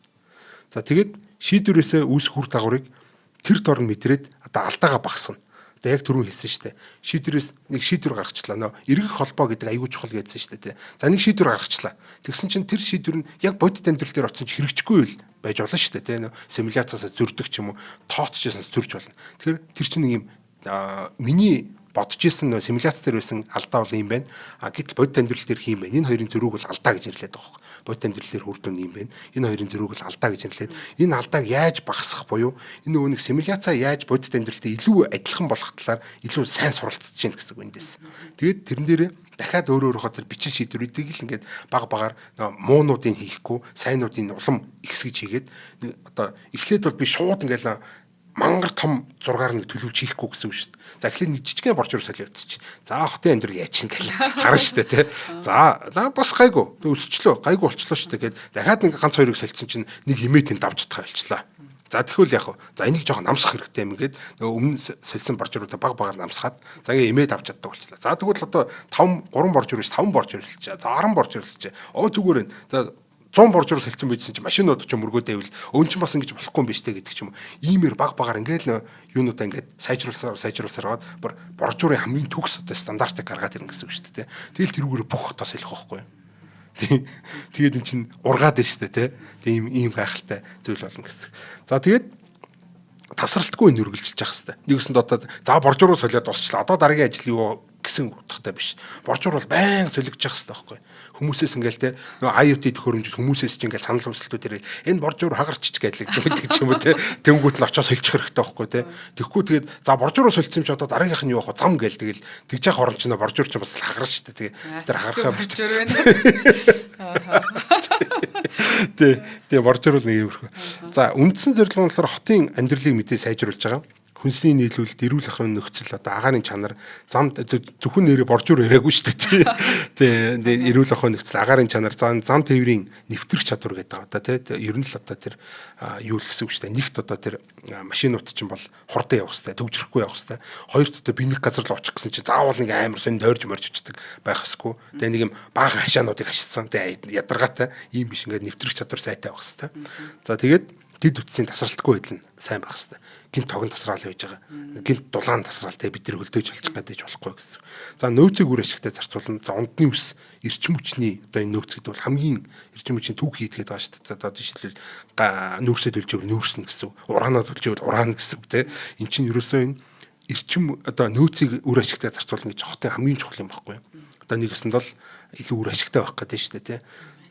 За тэгээд шийдвэрээсээ үүсэх үр дагаврыг тэр дор нь мэдрээд одоо алдаагаа багасгана. Одоо яг түрүүн хэлсэн шүү дээ. Шийдвэрээс нэг шийдвэр гаргачлаа. Нөө эргэх холбоо гэдэг аюул чухал гэдсэн шүү дээ. За нэг шийдвэр гаргачлаа. Тэгсэн чинь тэр шийдвэр нь яг бодит амьдрал дээр очсон ч хэрэгжихгүй л байж болно шүү дээ. Нөө симуляцаас зөрдөг ч юм уу, тооцчихсан зөрж болно. Тэгэхээр тэр чинь нэг юм миний бодож исэн нөө симуляц дээр байсан алдаа бол юм байна. Гэтэл бодит амьдрал дээр хийм байна. Энэ хоёрын зөрүүг бол алдаа гэж нэрлэдэг байгаа. Бодит амьдрал дээр үр дүн юм байна. Энэ хоёрын зөрүүг бол алдаа гэж нэрлээд энэ алдааг яаж багасгах буюу энэ нөгөө нэг симуляцаа яаж бодит амьдралтай илүү адилхан болох талаар илүү сайн суралцж чинь гэсэн үг эндээс. Тэгээд тэрэн дээрээ дахиад өөрөөхөө тэр бичил шийдвэрүүдийг л ингээд баг багаар муунуудыг хийхгүй, сайнуудын улам ихсгэж хийгээд одоо эхлээд бол би шууд ингээд мангар том зургаар нэг төлөвлөж хийхгүй гэсэн үг шүү дээ. За эхлээд нэг жижигхэн борчуур солиодчих. За хотын амьдрал яач юм гэл харна шүү дээ тий. За бас гайгүй өсчлөө гайгүй болчлоо шүү дээ. Гээд дахиад нэг ганц хоёрыг солилцсон чинь нэг химээтэнд давж чадхаа болчлаа. За тэгвэл яг хөө за энийг жоохон намсах хэрэгтэй юм гээд нөгөө өмнө солисон борчууруудаа баг багаар намсгаад за ингээ имээ давж чаддаг болчлаа. За тэгвэл одоо 3 борчуур биш 5 борчуур хэлчихэ. За 10 борчуур хэлчихэ. Зүгээр энэ. За 100 боржуур солилцсон байжсэн чинь машинууд ч мөргөөдөөвэл өн чинь бас ингэж болохгүй юм биш те гэдэг ч юм уу. Иймэр баг багаар ингээл юунуудаа ингээд сайжруулсараад боржуурын хамгийн төгс одоо стандартыг гаргаад ирнэ гэсэн үг шүү дээ те. Тэгэл тэрүүгээр бүх хотоос хэлэх байхгүй юу. Тэгээд эн чинь ургаад байна шүү дээ те. Тийм ийм гайхалтай зүйл болно гэсэн. За тэгээд тасралтгүй энэ үргэлжилж явах хэрэгтэй. Нэгсэнд одоо за боржууруу солиод дуусчлаа. Одоо дараагийн ажил юу гэсэн утгатай биш. Борчуур бол байнга солигдож явах хэрэгтэй байхгүй. Хүмүүсээс ингээл те нөгөө IoT төхөөрөмжөд хүмүүсээс ч ингээл санал хүсэлтүүд ирэл энэ борчуур хагарчиж гэдэг ч юм уу те тэнгуут нь очиод солих хэрэгтэй байхгүй те. Тэгэхгүй тэгээд за борчуур солилцсон ч одоо дараагийнх нь юу авах зам гээл тэгэл тэгж яах орон чинь борчуур чинь бас хагарна шүү дээ. Тэгээд тэр хагарахаа борчуур байна. Тэгээ борчуур бол нэг юмрхүү. За үндсэн зорилго нь болохоор хотын амьдралыг мэдээ сайжруулж байгаа. Хүнсний нийлүүлэлт, эрүүл ахуйн нөхцөл, одоо агаарын чанар, замд зөвхөн нэрээ боржуур яриаггүй шүү дээ. Тэгээ эрүүл ахуйн нөхцөл, агаарын чанар, зам тээврийн нэвтрэх чадвар гэдэг одоо тий ер нь л одоо тэр юу л гэсэн үг шүү дээ. Нэгт одоо тэр машинууд чинь бол хурдан явах хэрэгтэй, төгжрөхгүй явах хэрэгтэй. Хоёрт одоо би нэг газар л очих гэсэн чинь заавал нэг амар сон нойрж морж очдаг байх хэсгүй. Тэгээ нэг юм бага хашаануудыг хашицсан тий ядаргаатай ийм биш ингээд нэвтрэх чадвар сайтай байх хэрэгтэй. За тэгээд дэд үтсийн тасралтгүй байдал нь сайн байх хэрэгтэй. Гинт тогон тасраал байж байгаа. Гинт дулаан тасраалтай бид нар хөлдөөж олчих гадаж болохгүй гэсэн. За нөөцийг үр ашигтай зарцуулна. За ундны ус эрчим хүчний одоо энэ нөөц гэдэг бол хамгийн эрчим хүчний түүх хийдэг байгаа шүү дээ. Одоо жишээлбэл нүүрсээ төлжөв нүүрснэ гэсэн. Ураанаа төлжөв урaan гэсэн үг те. Эн чинь ерөөсөө энэ эрчим одоо нөөцийг үр ашигтай зарцуулна гэж хотын хамгийн чухал юм байхгүй юу? Одоо нэгэсэнд бол илүү үр ашигтай байх гэдэг шүү дээ те.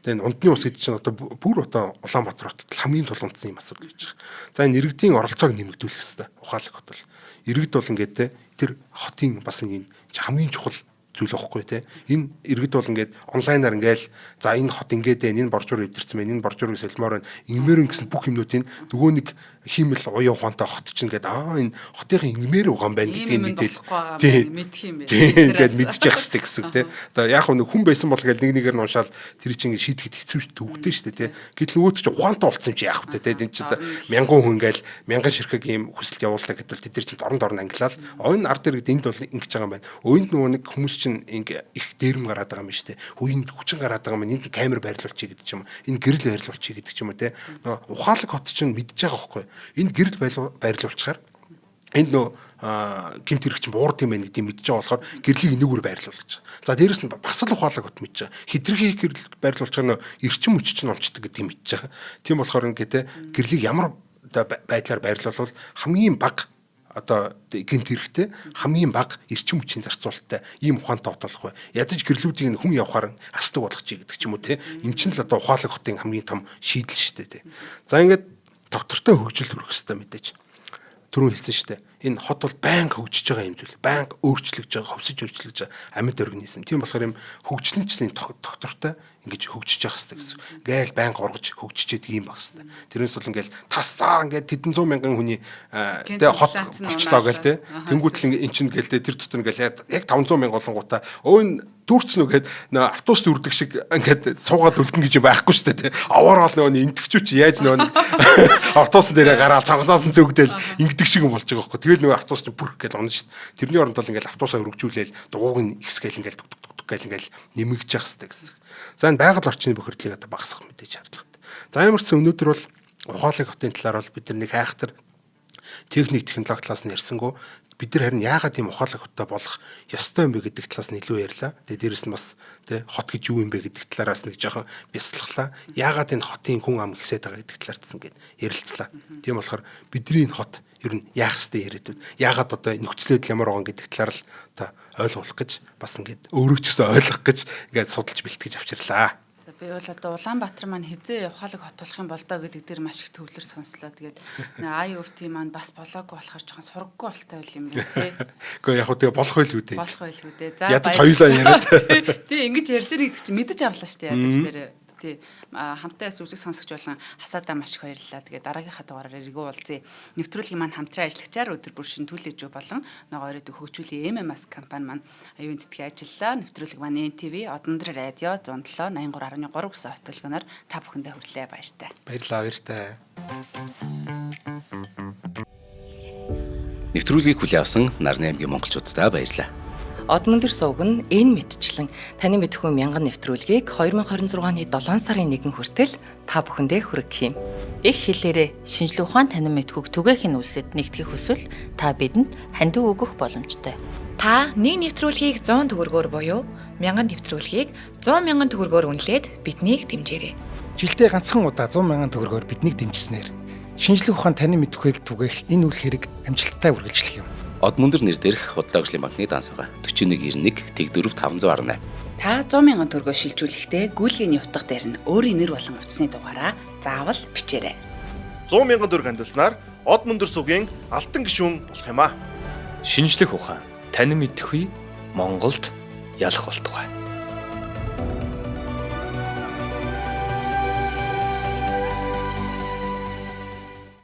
Тэгээ ундны ус гэдэг чинь одоо бүр одоо Улаанбаатар хотод хамгийн тулгымдсан юм асуудал гэж байна. За энэ иргэдийн оролцоог нэмэгдүүлэх хэрэгтэй. Ухаалаг хот бол иргэд бол ингээд тэр хотын бас энэ хамгийн чухал зүйл واخгүй те. Энэ иргэд бол ингээд онлайнаар ингээл за энэ хот ингээд энэ боржуур өвдөрцөн байна. Энэ боржуурыг солимоор байна. Ингмээр гэсэн бүх юмнуудын нөгөө нэг хиймэл уян ухаантай хот чинь ингээд энэ хотын ингмээр угаан байна гэдгийг мэдээл. Тийм мэдх юм байна. Тийм ингээд мэдчих хэвчтэй гэсэн үг те. Одоо яг нэг хүн байсан бол ингээд нэг нэгээр нь уншаал тэр чинь ингээд шийдэхэд хэцүү шүү төвөгтэй шүү те. Гэтэл нөгөөд чинь ухаантай болсон юм чи яах вэ те. Энд чинь мянган хүн ингээд мянган ширхэг ийм хүсэлт явуулдаг гэдвэл тэд нар чинь дорн дорн ангилаад ойн ард иргэд энд бол ингэж байгаа юм байна. Өйнд нөгөө нэг хүмүүс их дээрэм гараад байгаа юм шүү дээ. Хүүинд хүчин гараад байгаа юм. Энд камер байрлуулчих гэдэг ч юм. Энэ гэрэл байрлуулчих гэдэг ч юм уу те. Ухаалаг хот чинь мэдж байгаа байхгүй. Энэ гэрэл байрлуулчихаар энд нөө гимт хэрэг чинь буурд юм байна гэдгийг мэдж байгаа болохоор гэрлийг энэгээр байрлуулж байгаа. За дээрэс нь бас л ухаалаг хот мэдж байгаа. Хитрхи гэрэл байрлуулчихаар нөө эрчим хүч чинь онцдог гэдгийг мэдж байгаа. Тийм болохоор ингээд те гэрлийг ямар байдлаар байрлуулвал хамгийн бага одоо гинт хэрэгтэй хамгийн бага эрчим хүчийн зарцуулалттай ийм ухаантай хот болох бай. Ядаж гэрлүүдийг хүн явахаар асдаг болгох чи гэдэг ч юм уу те. Эм чинь л одоо ухаалаг хотын хамгийн том шийдэл шүү дээ те. За ингээд доктортой хөгжил төрөх хэрэгтэй мэдээж. Түрүүн хэлсэн шүү дээ. Энэ хот бол байнга хөгжиж байгаа юм зүйл. Байнга өөрчлөгдөж байгаа, хөвсөж өөрчлөгдөж байгаа амьд организм. Тийм болохоор юм хөгжлөнчлийн доктортой ингэж хөгжиж явах хэрэгтэй гэсэн. Гээл байнга ургаж хөгжиж яадаг юм баг хэвээр. Тэрнээс бол ингээл тасцаа ингээд тэдэн 100 мянган хүний тэ хот болчлоо гээл тэ. Тэнгүүтэл эн чинь гээл тэ тэр дотор ингээл яг 500 мянга болонгуудаа өө дүүрцэн үгээд нөө автобус дүүрдэг шиг ингээд суугаад үлдэн гэж байхгүй шүү дээ. Аваараа л нөгөө интгчүүч яаж нөгөө автобусан дээрээ гараад цонхноос нь зөгдөөл ингэдэг шиг юм болж байгаа байхгүй. Тэгэл нөгөө автобус чинь бүрх гэж унаа шүү дээ. Тэрний оронд бол ингээд автобусаа өргөжүүлээл дугууг нь ихсгээл ингээд гэл ингээд нэмэгдэж явах хэрэгтэй гэсэн. За энэ байгаль орчны бохирдлыг одоо багасгах мэдээж шаардлагатай. За ямар ч өнөөдөр бол ухаалаг хотын талаар бол бид нар нэг хайхтар техник технологи талаас нь ярьсангүй бид нар харин яагаад ийм ухаалаг хоттой болох ёстой юм бэ гэдэг талаас нь илүү ярьлаа. Тэгээ дээрэс нь бас тий хот гэж юу юм бэ гэдэг талаараас нэг жоохон бясалгалаа. Яагаад энэ хотын хүн ам ихсээд байгаа гэдэг талаарч ингээд ярилцлаа. Тийм болохоор бидний энэ хот ер нь яах ёстой яриад. Яагаад одоо нөхцөлөд ямар байгаа гэдэг талаар л та ойлгуулах гэж бас ингээд өөрөө ч гэсэн ойлгох гэж ингээд судалж бэлтгэж авчирлаа. Би бол одоо Улаанбаатар маань хизээ ухаалаг хот болох юм бол доо гэдэг дээр маш их төвлөр сонслоо. Тэгээд IOT маань бас болоогүй болохоор жоохон сургаггүй болтой байл юм байна тий. Гэхдээ яг хөө тэгээ болох байл үү дээ. Болох байл үү дээ. За ядаж хоёулаа яриад. Тий ингэж ярьж байгаа гэдэг чинь мэдэж авлаа шүү дээ ядаж дээр. Тий хамтаа сүлжиг сонсогч болон хасаадаа маш их баярлалаа. Тэгээд дараагийнхаа дугаараар эргүү уулзъя. Нэвтрүүлгийн маань хамтран ажиллагчаар өдөр бүр шөнөтүүлж болон ногоорыг хөгжүүлэх MMS компани маань аюун тэтгэн ажиллаа. Нэвтрүүлэг маань NTV, Одондөр радио 107 83.3 гэсэн остолгоноор та бүхэндээ хүрэлээ баяртай. Баярлалаа баяртай. Нэвтрүүлгийг хүлээн авсан Нарны аймгийн монголчуудтай баярлалаа. Одмондөр сувг нь энэ мэдчлэн таны мэдхүү мянган нэвтрүүлгийг 2026 оны 7 сарын 1 хүртэл та бүхэндээ хүргэх юм. Их хэлээрээ шинжлэх ухаан танин мэдхүүг түгээхийн үлсэд нэгтгэх хүсвэл та бидэнд хандив өгөх боломжтой. Та нэг нэвтрүүлгийг 100 төгрөгөөр буюу 1000 нэвтрүүлгийг 100 мянган төгрөгөөр үнэлээд биднийг дэмжээрэй. Жилдээ ганцхан удаа 100 мянган төгрөгөөр биднийг дэмжснээр шинжлэх ухаан танин мэдхүүг түгээх энэ үйл хэрэг амжилттай үргэлжлэх юм. Одмондөр нэр дээрх Худлаагийн банкны данс байгаа 4191 Тэг 4518. Та 100,000 төгрөгөөр шилжүүлэхдээ гүйлгээний утга дээр нь өөрийн нэр болон утасны дугаараа заавал бичээрэй. 100,000 төгрөг хандалснаар Одмондөр сувгийн алтан гишүүн болох юм а. Шинжлэх ухаан танин мэдхгүй Монголд ялах болтугай.